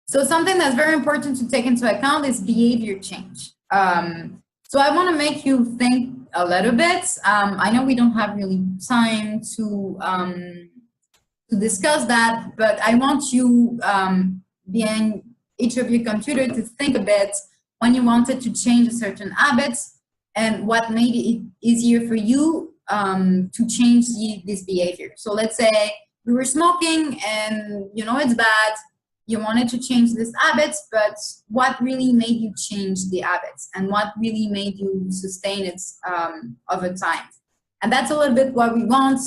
So something that's very important to take into account is behavior change. So I want to make you think a little bit. I know we don't have really time to discuss that, but I want you, behind each of your computer, to think a bit when you wanted to change a certain habits and what made it easier for you to change this behavior. So let's say we were smoking and you know it's bad. You wanted to change these habits, but what really made you change the habits and what really made you sustain it over time? And that's a little bit what we want.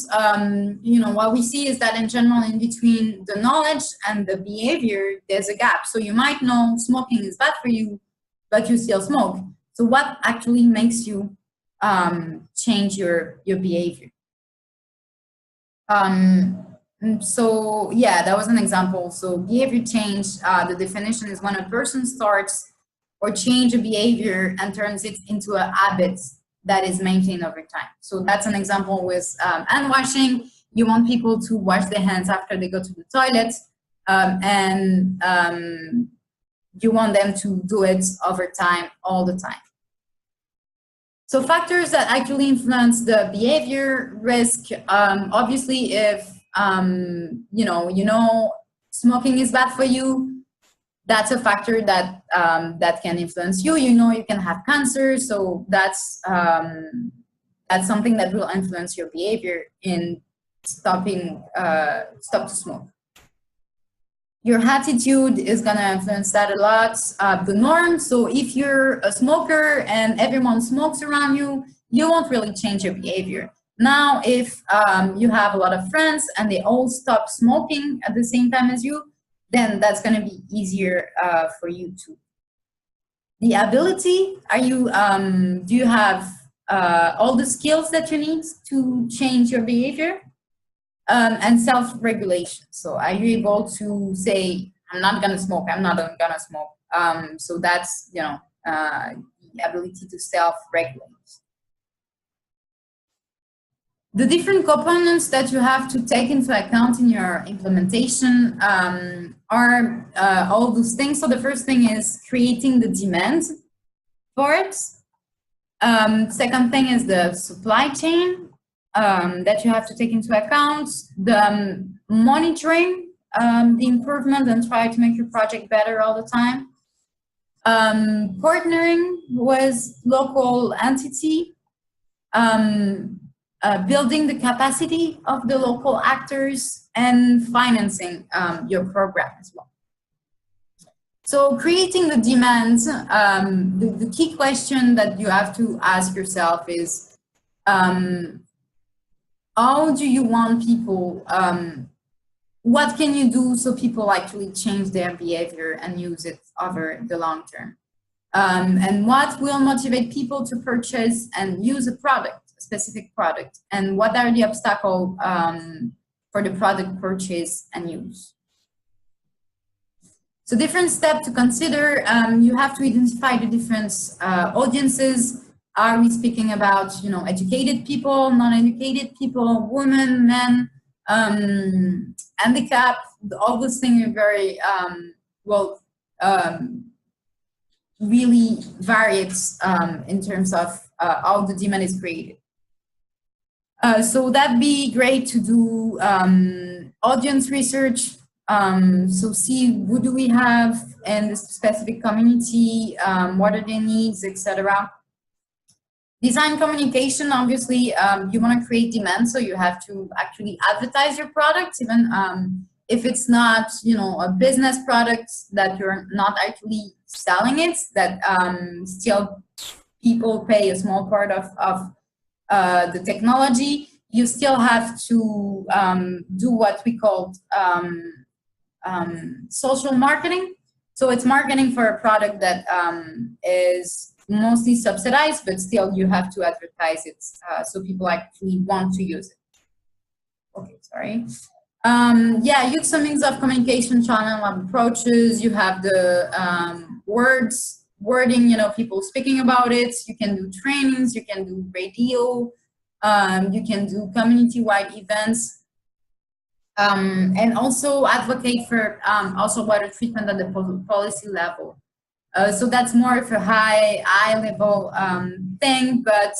You know, what we see is that in general, in between the knowledge and the behavior, there's a gap. So you might know smoking is bad for you, but you still smoke. So what actually makes you change your behavior? So yeah, that was an example. So behavior change, the definition is when a person starts or change a behavior and turns it into a habit that is maintained over time. So that's an example with hand washing. You want people to wash their hands after they go to the toilet, and you want them to do it over time, all the time. So factors that actually influence the behavior risk, obviously if you know smoking is bad for you, that's a factor that that can influence you. You know you can have cancer, so that's something that will influence your behavior in stop to smoke. Your attitude is gonna influence that a lot. The norm, so if you're a smoker and everyone smokes around you, you won't really change your behavior. Now, if you have a lot of friends and they all stop smoking at the same time as you, then that's going to be easier for you too. The ability, do you have all the skills that you need to change your behavior? And self-regulation. So are you able to say, I'm not going to smoke, I'm not going to smoke. So that's, you know, the ability to self-regulate. The different components that you have to take into account in your implementation are all those things. So the first thing is creating the demand for it. Second thing is the supply chain that you have to take into account. The monitoring, the improvement, and try to make your project better all the time. Partnering with local entity. Building the capacity of the local actors, and financing your program as well. So creating the demands, the key question that you have to ask yourself is, how do you want people, what can you do so people actually change their behavior and use it over the long term? And what will motivate people to purchase and use a product? Specific product, and what are the obstacles for the product purchase and use. So different steps to consider, you have to identify the different audiences. Are we speaking about, you know, educated people, non-educated people, women, men, handicap, all those things are very, really varied in terms of how the demand is created. So that'd be great to do audience research. So see who do we have in this specific community, what are their needs, etc. Design communication, obviously, you want to create demand, so you have to actually advertise your product, even if it's not, you know, a business product that you're not actually selling it, that still people pay a small part of the technology. You still have to do what we call social marketing. So it's marketing for a product that is mostly subsidized, but still you have to advertise it so people actually want to use it. Okay, sorry. Yeah, use some means of communication channel approaches. You have the wording, you know, people speaking about it. You can do trainings, you can do radio, you can do community-wide events. And also advocate for also water treatment at the policy level. So that's more of a high level thing, but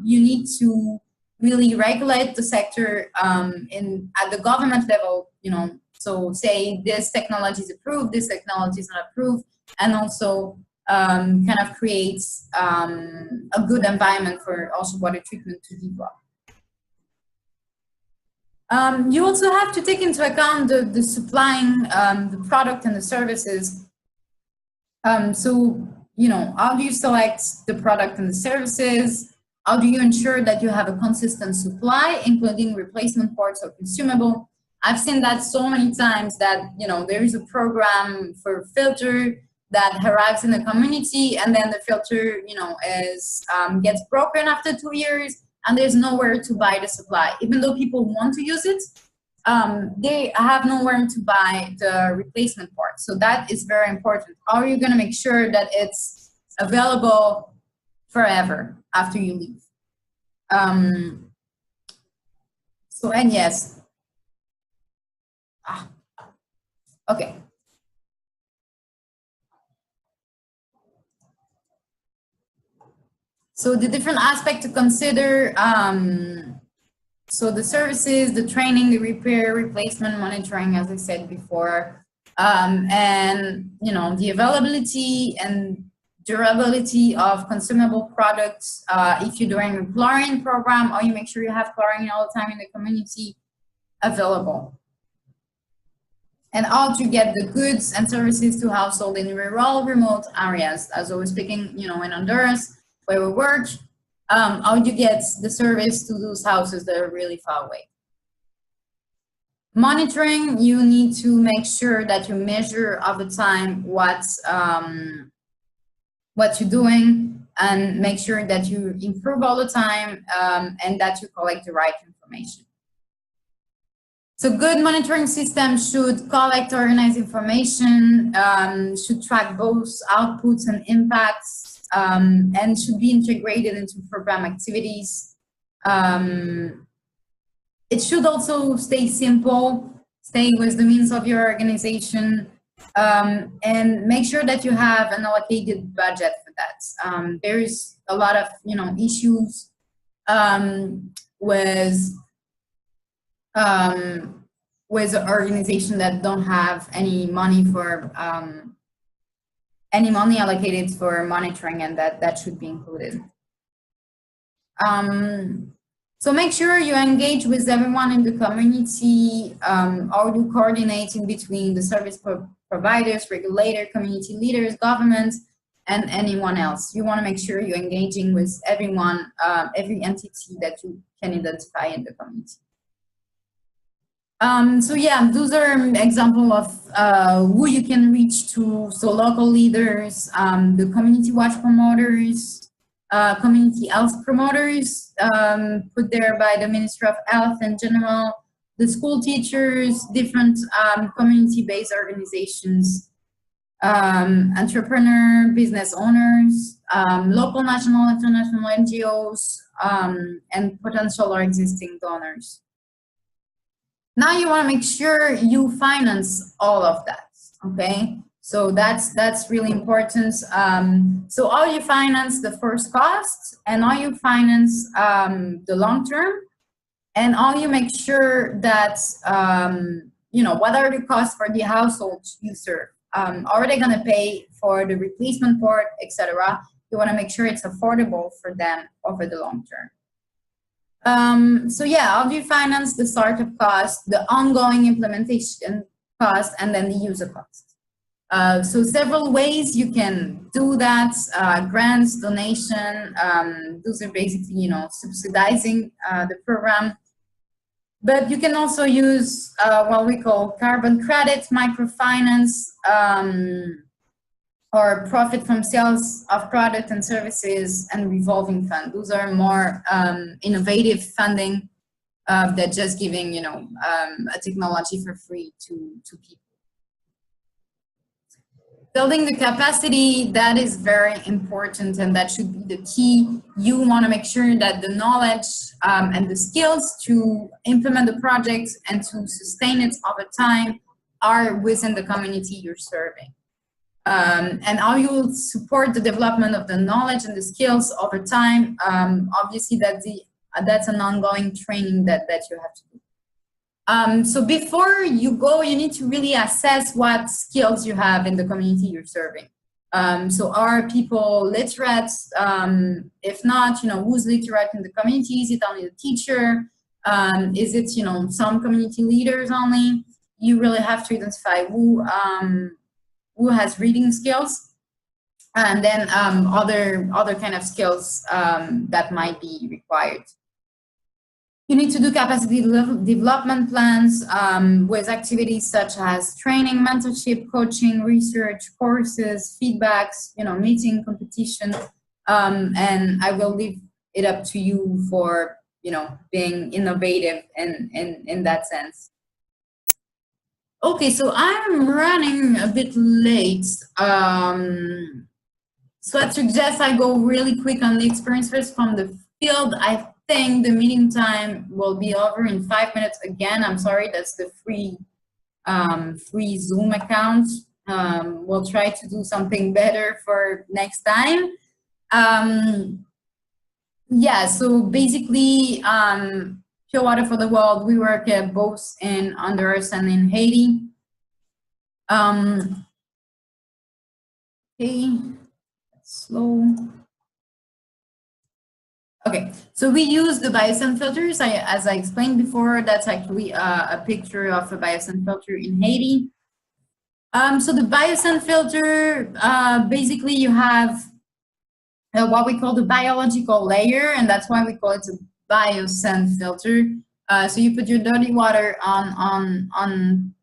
you need to really regulate the sector at the government level, you know, so say this technology is approved, this technology is not approved, and also kind of creates a good environment for also water treatment to develop. You also have to take into account the supplying the product and the services. So, you know, how do you select the product and the services? How do you ensure that you have a consistent supply, including replacement parts or consumable? I've seen that so many times that, you know, there is a program for filter that arrives in the community, and then the filter, you know, gets broken after 2 years, and there's nowhere to buy the supply. Even though people want to use it, they have nowhere to buy the replacement part. So that is very important. How are you going to make sure that it's available forever after you leave? So, and yes. Okay. So the different aspects to consider, so the services, the training, the repair, replacement, monitoring, as I said before, and, you know, the availability and durability of consumable products. If you're doing a chlorine program, or you make sure you have chlorine all the time in the community available. And how to get the goods and services to household in rural, remote areas. As I was speaking, you know, in Honduras, where we work, how do you get the service to those houses that are really far away? Monitoring, you need to make sure that you measure all the time what you're doing, and make sure that you improve all the time, and that you collect the right information. So good monitoring system should collect, organize information, should track both outputs and impacts, and should be integrated into program activities. It should also stay simple, stay with the means of your organization, and make sure that you have an allocated budget for that. There is a lot of, you know, issues with an organization that don't have any money for any money allocated for monitoring, and that should be included. So make sure you engage with everyone in the community, or do coordinating between the service providers, regulator, community leaders, government, and anyone else. You want to make sure you're engaging with everyone, every entity that you can identify in the community. So yeah, those are examples of who you can reach to. So local leaders, the community watch promoters, community health promoters, put there by the Ministry of Health in general, the school teachers, different community-based organizations, entrepreneur, business owners, local, national, international NGOs, and potential or existing donors. Now you want to make sure you finance all of that, okay? So that's really important. So how you finance the first cost, and how you finance the long term, and how you make sure that you know, what are the costs for the households you serve? Are they going to pay for the replacement part, etc.? You want to make sure it's affordable for them over the long term. So yeah, how do you finance the startup cost, the ongoing implementation cost, and then the user cost? So several ways you can do that: grants, donation. Those are basically, you know, subsidizing the program. But you can also use what we call carbon credit, microfinance, or profit from sales of product and services, and revolving fund. Those are more innovative funding that just giving, you know, a technology for free to people. Building the capacity, that is very important, and that should be the key. You want to make sure that the knowledge and the skills to implement the project and to sustain it over time are within the community you're serving. And how you will support the development of the knowledge and the skills over time. Obviously, that's an ongoing training that you have to do. So before you go, you need to really assess what skills you have in the community you're serving. So are people literate? If not, you know, who's literate in the community? Is it only the teacher? Is it, you know, some community leaders only? You really have to identify who has reading skills, and then other kind of skills that might be required. You need to do capacity development plans with activities such as training, mentorship, coaching, research, courses, feedbacks, you know, meeting, competition, and I will leave it up to you for, you know, being innovative in that sense. Okay, so I'm running a bit late. So I suggest I go really quick on the experiences from the field. I think the meeting time will be over in 5 minutes again. I'm sorry, that's the free Zoom account. We'll try to do something better for next time. Yeah, so basically, Pure Water for the World, we work both in Honduras and in Haiti. Okay, slow. Okay, so we use the biosand filters. As I explained before, that's actually a picture of a biosand filter in Haiti. So the biosand filter, basically you have what we call the biological layer, and that's why we call it a biosand filter. So you put your dirty water on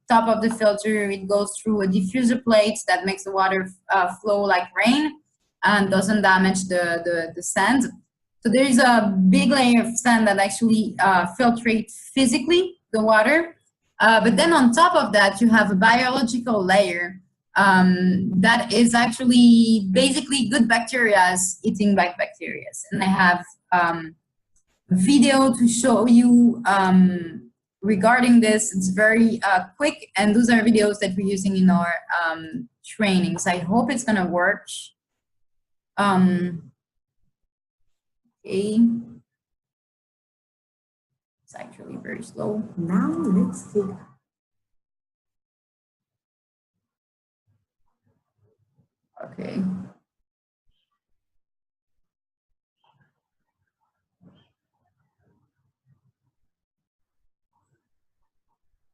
top of the filter. It goes through a diffuser plate that makes the water flow like rain and doesn't damage the sand. So there is a big layer of sand that actually filtrates physically the water. But then on top of that, you have a biological layer that is actually basically good bacteria eating bad bacteria. And I have a video to show you regarding this. It's very quick, and those are videos that we're using in our trainings. I hope it's gonna work. Okay. It's actually very slow. Now let's see. Okay.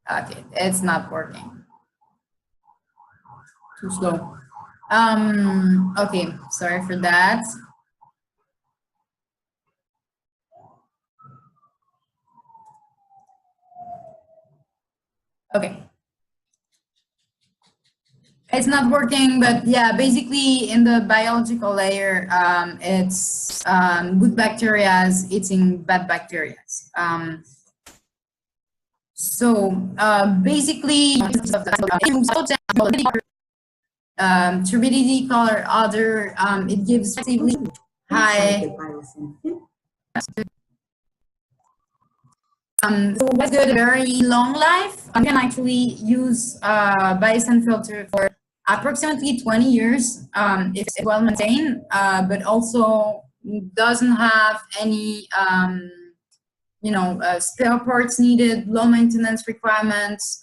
Okay, it's not working. Too slow. Okay, sorry for that. Okay. It's not working, but yeah, basically in the biological layer, it's good bacteria eating bad bacteria. So basically, turbidity, color, odor, it gives high. So what's good, very long life. You can actually use biosand filter for approximately 20 years if it's well maintained, but also doesn't have any spare parts needed, low maintenance requirements,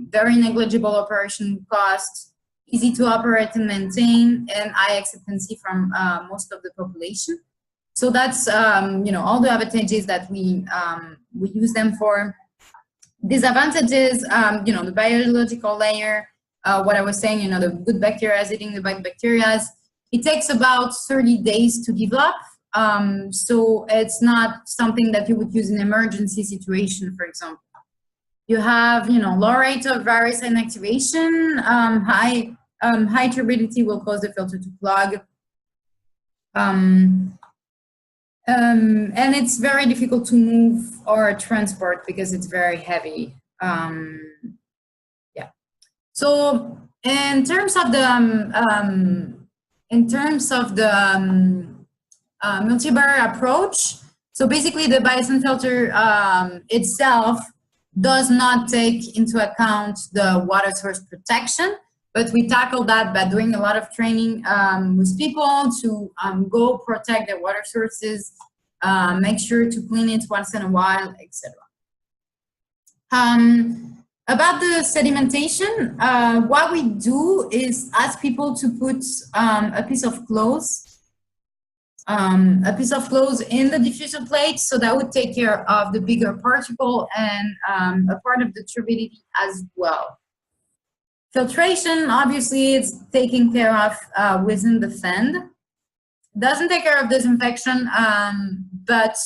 very negligible operation costs, easy to operate and maintain, and high acceptancy from most of the population. So that's all the advantages that we use them for. Disadvantages, the biological layer, what I was saying, the good bacteria eating the bad bacteria. It takes about 30 days to develop. So it's not something that you would use in emergency situation, for example. You have, low rate of virus inactivation, high turbidity will cause the filter to clog. And it's very difficult to move or transport because it's very heavy. Yeah. So in terms of the multi-barrier approach, so basically the biosand filter itself does not take into account the water source protection. But we tackle that by doing a lot of training with people to go protect their water sources, make sure to clean it once in a while, etc. About the sedimentation, what we do is ask people to put a piece of cloth in the diffuser plate, so that would take care of the bigger particle and a part of the turbidity as well. Filtration, obviously, it's taken care of within the fend. Doesn't take care of disinfection, but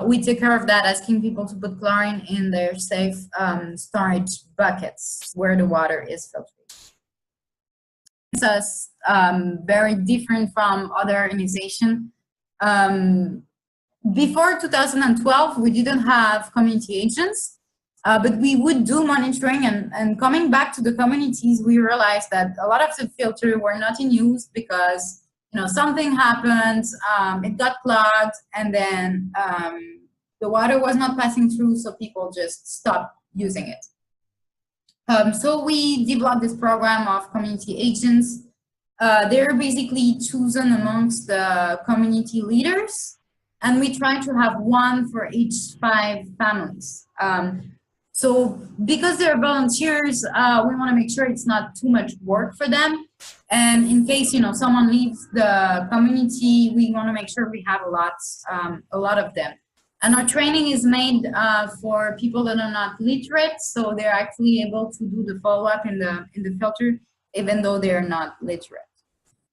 we take care of that, asking people to put chlorine in their safe storage buckets where the water is filtered. It's us very different from other organizations. Before 2012, we didn't have community agents. But we would do monitoring, and coming back to the communities, we realized that a lot of the filters were not in use because something happened, it got clogged, and then the water was not passing through, so people just stopped using it. So we developed this program of community agents. They're basically chosen amongst the community leaders, and we try to have one for each 5 families. So because they're volunteers, we want to make sure it's not too much work for them. And in case, someone leaves the community, we want to make sure we have a lot of them. And our training is made for people that are not literate, so they're actually able to do the follow-up in the filter, even though they're not literate.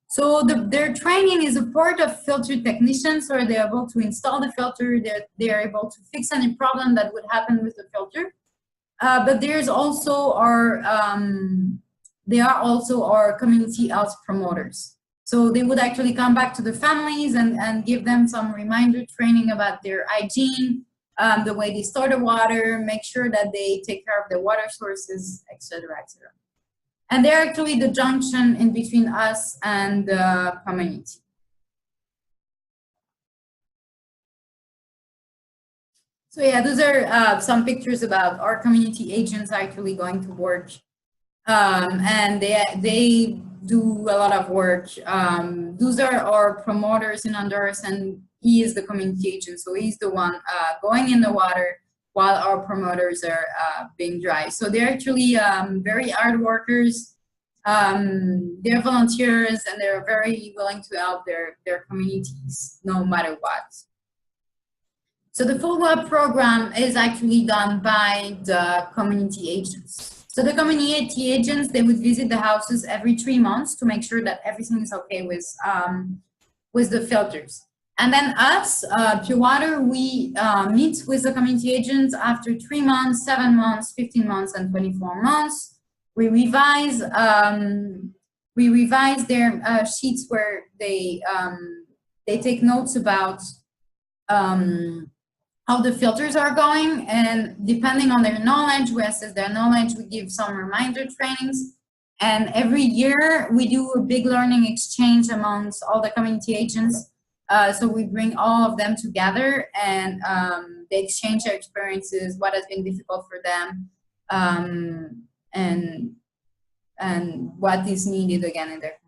So their training is a part of filter technicians, so they're able to install the filter, they're able to fix any problem that would happen with the filter. But there's also they are also our community health promoters. So they would actually come back to the families and give them some reminder training about their hygiene, the way they store the water, make sure that they take care of the water sources, etc., etc. And they're actually the junction in between us and the community. So yeah, those are some pictures about our community agents actually going to work. And they do a lot of work. Those are our promoters in Honduras, and he is the community agent. So he's the one going in the water while our promoters are being dry. So they're actually very hard workers. They're volunteers, and they're very willing to help their communities no matter what. So the follow-up program is actually done by the community agents. So the community agents, they would visit the houses every 3 months to make sure that everything is okay with the filters. And then us, Pure Water, we meet with the community agents after 3 months, 7 months, 15 months, and 24 months. We revise their sheets where they take notes about how the filters are going, and depending on their knowledge, we assess their knowledge, we give some reminder trainings, and every year we do a big learning exchange amongst all the community agents. So we bring all of them together, and they exchange their experiences, what has been difficult for them, and what is needed again in their community.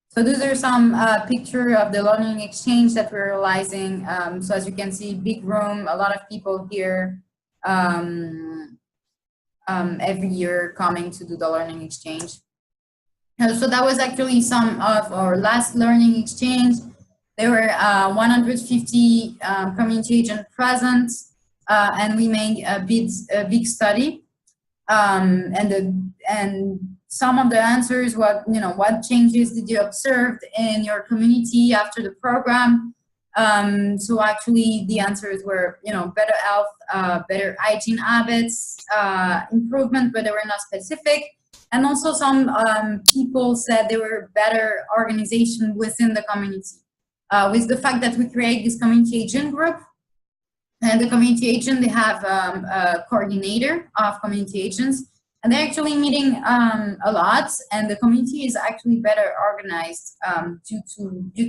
So those are some picture of the learning exchange that we're realizing. So as you can see, big room, a lot of people here every year coming to do the learning exchange. So that was actually some of our last learning exchange. There were 150 community agents present, and we made a big study. And some of the answers, what changes did you observe in your community after the program? So actually the answers were, better health, better hygiene habits, improvement, but they were not specific. And also some people said they were better organization within the community. With the fact that we create this community agent group, and the community agent, they have a coordinator of community agents, and they're actually meeting a lot, and the community is actually better organized due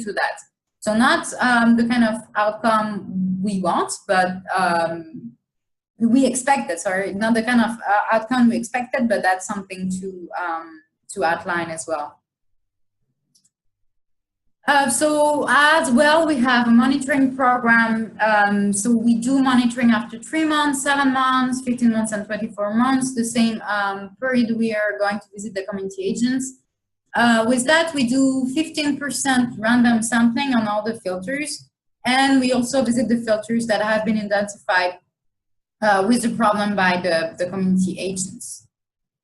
to that. So not the kind of outcome we want, but we expected. Sorry, not the kind of outcome we expected, but that's something to outline as well. So as well, we have a monitoring program. So we do monitoring after 3 months, 7 months, 15 months, and 24 months, the same period we are going to visit the community agents. With that, we do 15% random sampling on all the filters. And we also visit the filters that have been identified with the problem by the community agents.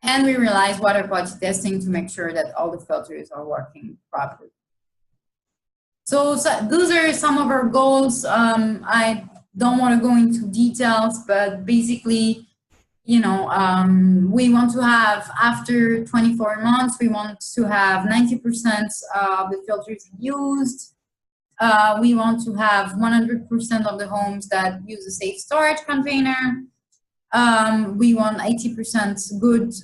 And we realize water quality testing to make sure that all the filters are working properly. So those are some of our goals. I don't want to go into details, but basically, we want to have, after 24 months, we want to have 90% of the filters used. We want to have 100% of the homes that use a safe storage container. We want 80% good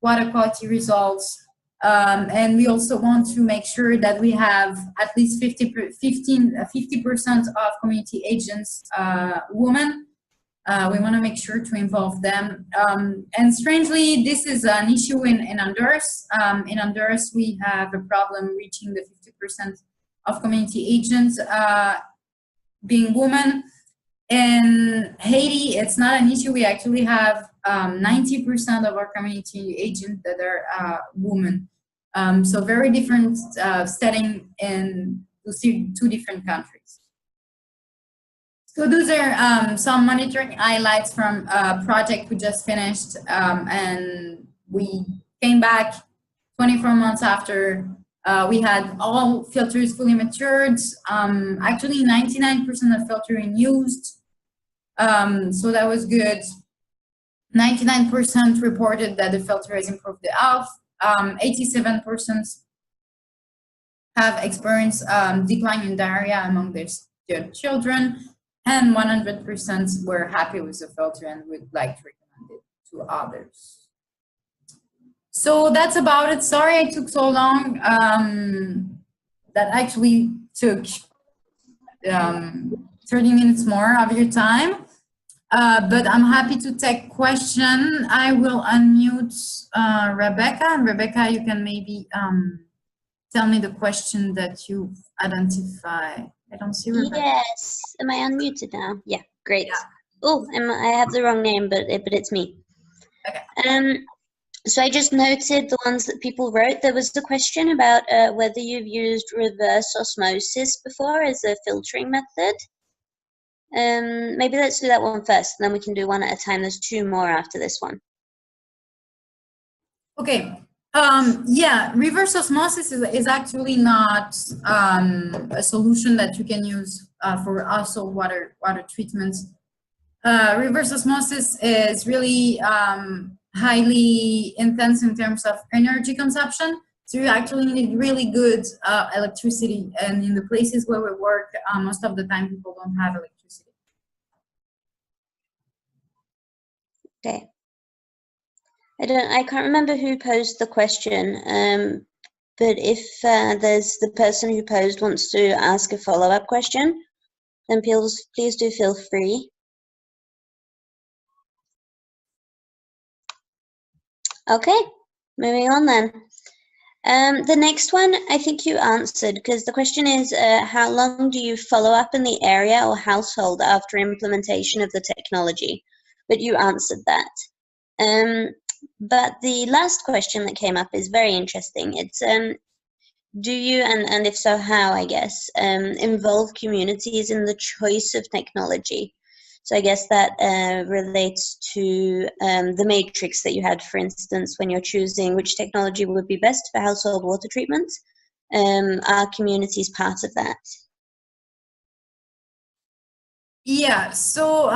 water quality results. And we also want to make sure that we have at least 50% of community agents women. We want to make sure to involve them. And strangely, this is an issue in Honduras. In Honduras, we have a problem reaching the 50% of community agents being women. In Haiti, it's not an issue. We actually have 90% of our community agents that are women. So very different setting in two different countries. So those are some monitoring highlights from a project we just finished, and we came back 24 months after. We had all filters fully matured, actually 99% of filtering used, so that was good. 99% reported that the filter has improved the health. 87% have experienced decline in diarrhea among their children, and 100% were happy with the filter and would like to recommend it to others. So that's about it. Sorry I took so long. That actually took 30 minutes more of your time. But I'm happy to take question. I will unmute Rebecca. And Rebecca, you can maybe tell me the question that you identify. I don't see Rebecca. Yes. Am I unmuted now? Yeah, great. Yeah. Oh, I have the wrong name, but it's me. Okay. So I just noted the ones that people wrote. There was the question about whether you've used reverse osmosis before as a filtering method. Maybe let's do that one first, and then we can do one at a time. There's 2 more after this one. Okay. Yeah, reverse osmosis is actually not a solution that you can use for household water treatments. Reverse osmosis is really highly intense in terms of energy consumption. So you actually need really good electricity, and in the places where we work, most of the time people don't have electricity. Okay. I can't remember who posed the question, but if there's the person who posed wants to ask a follow-up question, then please do feel free. Okay, moving on then. The next one, I think you answered, because the question is, how long do you follow up in the area or household after implementation of the technology? But you answered that. But the last question that came up is very interesting. It's, do you, and if so, how, I guess, involve communities in the choice of technology? So I guess that relates to the matrix that you had, for instance, when you're choosing which technology would be best for household water treatment. Are communities part of that? Yeah, so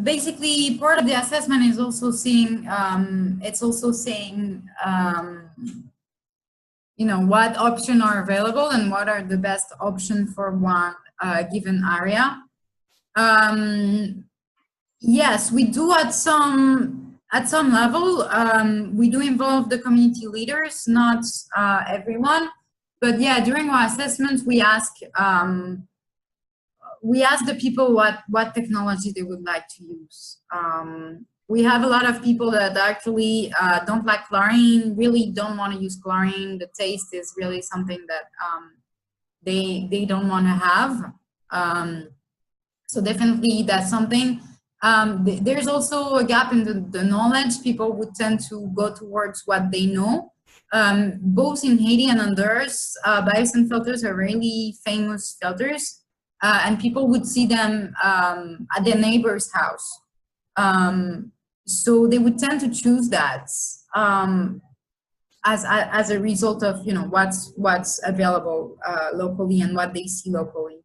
basically part of the assessment is also seeing, you know, what options are available and what are the best options for one given area. Yes, we do at some level. We do involve the community leaders, not everyone, but yeah, during our assessment, we ask the people what technology they would like to use. We have a lot of people that actually don't like chlorine, really don't want to use chlorine. The taste is really something that they don't want to have. So definitely that's something. There's also a gap in the knowledge. People would tend to go towards what they know. Both in Haiti and Honduras, biosand filters are really famous filters, and people would see them at their neighbor's house. So they would tend to choose that as a result of, you know, what's available locally and what they see locally.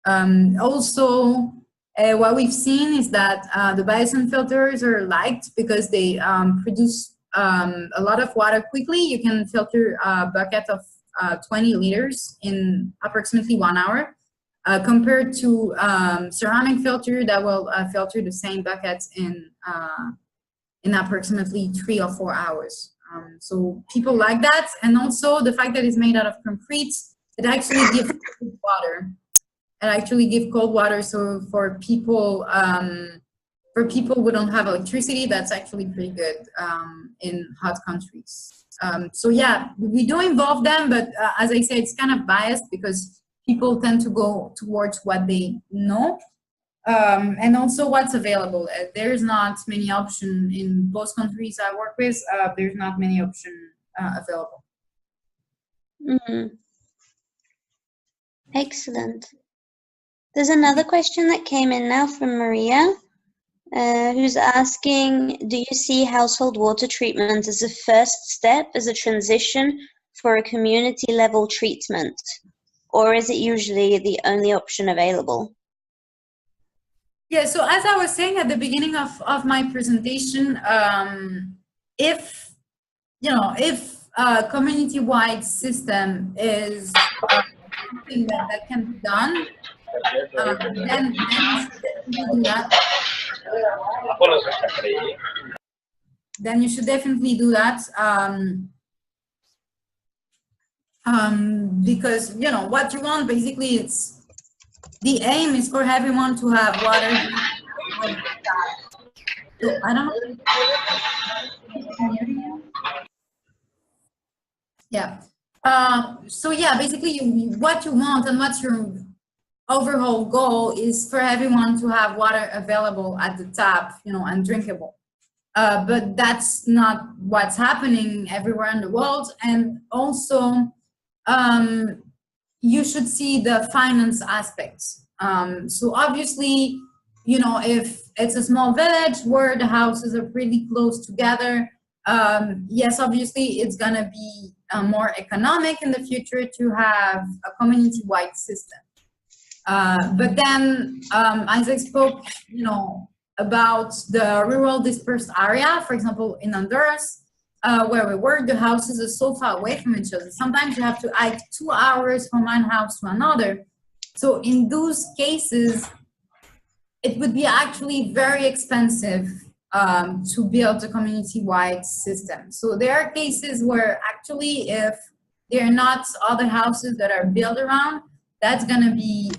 Also, what we've seen is that the biosand filters are liked because they produce a lot of water quickly. You can filter a bucket of 20 liters in approximately 1 hour, compared to ceramic filter that will filter the same buckets in approximately 3 or 4 hours. So people like that, and also the fact that it's made out of concrete, it actually gives water. And actually give cold water. So for people who don't have electricity, that's actually pretty good in hot countries. So yeah, we do involve them, but as I say, it's kind of biased because people tend to go towards what they know, and also what's available. There's not many options in both countries I work with. There's not many options available. Mm-hmm. Excellent. There's another question that came in now from Maria, who's asking, do you see household water treatment as a first step, as a transition for a community level treatment? Or is it usually the only option available? Yeah, so as I was saying at the beginning of my presentation, if a community-wide system is something that can be done, then you should definitely do that. Then you should definitely do that. Because, you know, what you want basically, it's the aim is for everyone to have water. So I don't know. Yeah. So yeah, basically what you want and what's your overall goal is for everyone to have water available at the tap, you know, and drinkable. But that's not what's happening everywhere in the world. And also, you should see the finance aspects. So obviously, you know, if it's a small village where the houses are pretty close together, yes, obviously it's gonna be more economic in the future to have a community-wide system. But then, as I spoke, you know, about the rural dispersed area, for example, in Honduras, where we work, the houses are so far away from each other. Sometimes you have to hike 2 hours from one house to another. So in those cases, it would be actually very expensive to build a community-wide system. So there are cases where actually if they're not other houses that are built around, that's going to be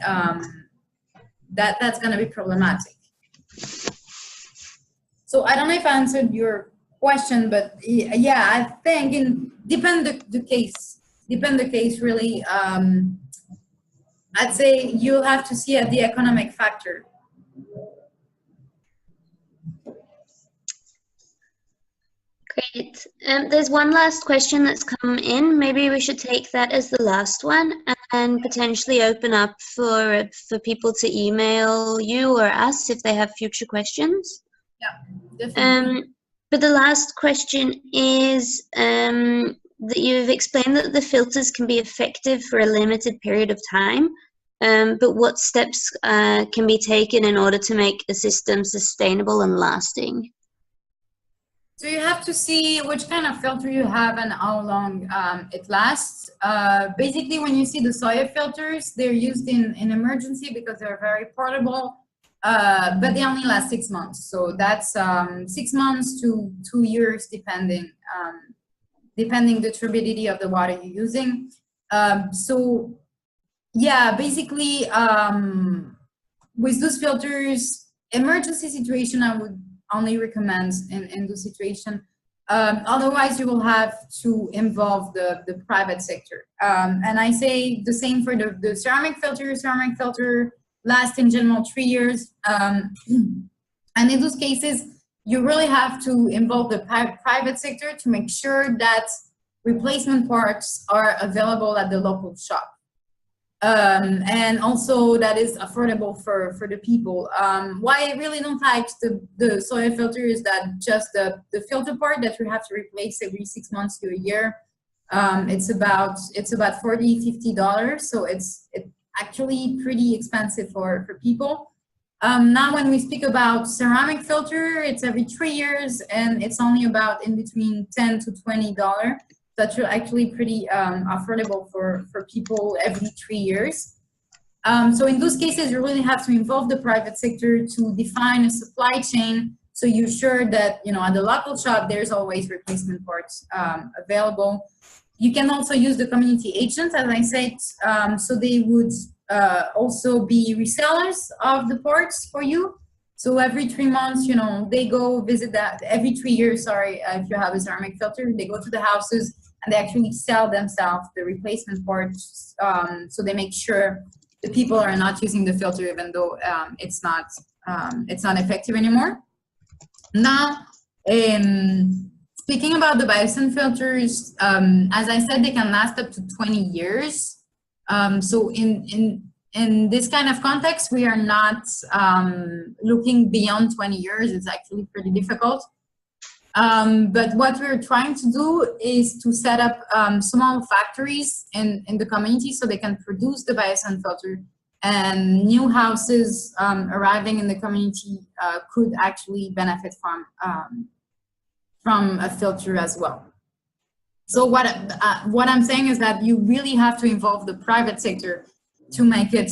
that's going to be problematic. So I don't know if I answered your question, but yeah, I think depend the case really. I'd say you'll have to see at the economic factor. Great. There's one last question that's come in. Maybe we should take that as the last one and potentially open up for people to email you or us if they have future questions. Yeah, definitely. But the last question is that you've explained that the filters can be effective for a limited period of time, but what steps can be taken in order to make a system sustainable and lasting? So you have to see which kind of filter you have and how long it lasts. Basically, when you see the soya filters, they're used in emergency because they're very portable, but they only last 6 months. So that's 6 months to 2 years, depending the turbidity of the water you're using. So yeah, basically, with those filters, emergency situation, I would only recommend in the situation. Otherwise, you will have to involve the private sector. And I say the same for the ceramic filter. Ceramic filter lasts in general 3 years. And in those cases, you really have to involve the private sector to make sure that replacement parts are available at the local shop. And also that is affordable for the people. Why I really don't like the soya filter is that just the filter part that you have to replace every 6 months to a year. It's about $40–50, so it's actually pretty expensive for people. Now when we speak about ceramic filter, it's every 3 years and it's only about in between $10 to $20. That's actually pretty affordable for people every 3 years. So in those cases, you really have to involve the private sector to define a supply chain. So you're sure that, you know, at the local shop, there's always replacement parts available. You can also use the community agents, as I said, so they would also be resellers of the parts for you. So every 3 months, you know, they go visit that, every 3 years, sorry, if you have a ceramic filter, they go to the houses and they actually sell themselves the replacement parts. So they make sure the people are not using the filter even though it's not effective anymore. Now, speaking about the Biosan filters, as I said, they can last up to 20 years. So in this kind of context, we are not looking beyond 20 years. It's actually pretty difficult. But what we're trying to do is to set up small factories in the community so they can produce the Biosan filter, and new houses arriving in the community could actually benefit from a filter as well. So what I'm saying is that you really have to involve the private sector to make it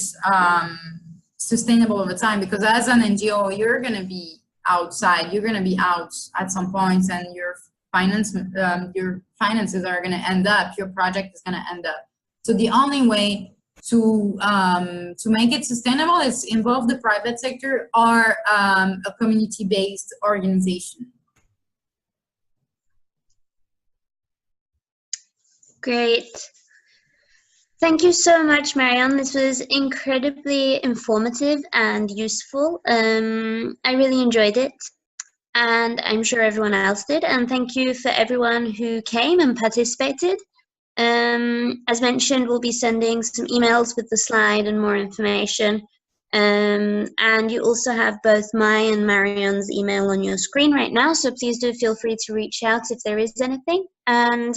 sustainable over time, because as an NGO, you're going to be outside, you're going to be out at some points, and your finances are going to end up, your project is going to end up. So the only way to make it sustainable is involve the private sector or a community-based organization. Great. Thank you so much, Marion. This was incredibly informative and useful. I really enjoyed it, and I'm sure everyone else did. And thank you for everyone who came and participated. As mentioned, we'll be sending some emails with the slide and more information. And you also have both my and Marion's email on your screen right now, so please do feel free to reach out if there is anything. And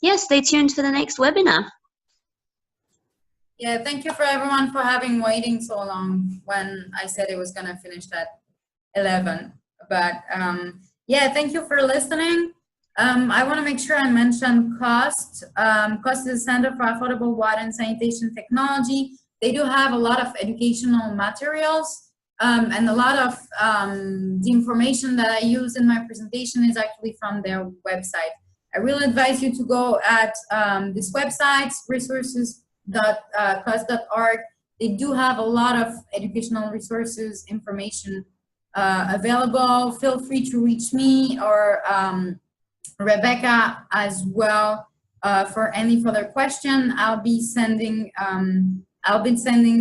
yeah, stay tuned for the next webinar. Yeah, thank you for everyone for waiting so long when I said it was going to finish at 11. But yeah, thank you for listening. I want to make sure I mention COST. COST is the Center for Affordable Water and Sanitation Technology. They do have a lot of educational materials, and a lot of the information that I use in my presentation is actually from their website. I really advise you to go at this website, resources.cos.org. They do have a lot of educational resources, information available. Feel free to reach me or Rebecca as well for any further question. I'll be sending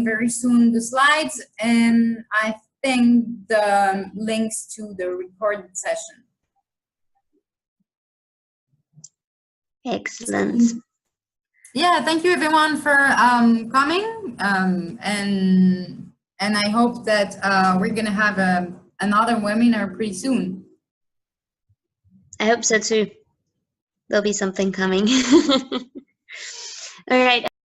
very soon the slides, and I think the links to the recorded session. Excellent. Yeah, thank you everyone for coming, and I hope that we're gonna have another webinar pretty soon. I hope so too. There'll be something coming. All right.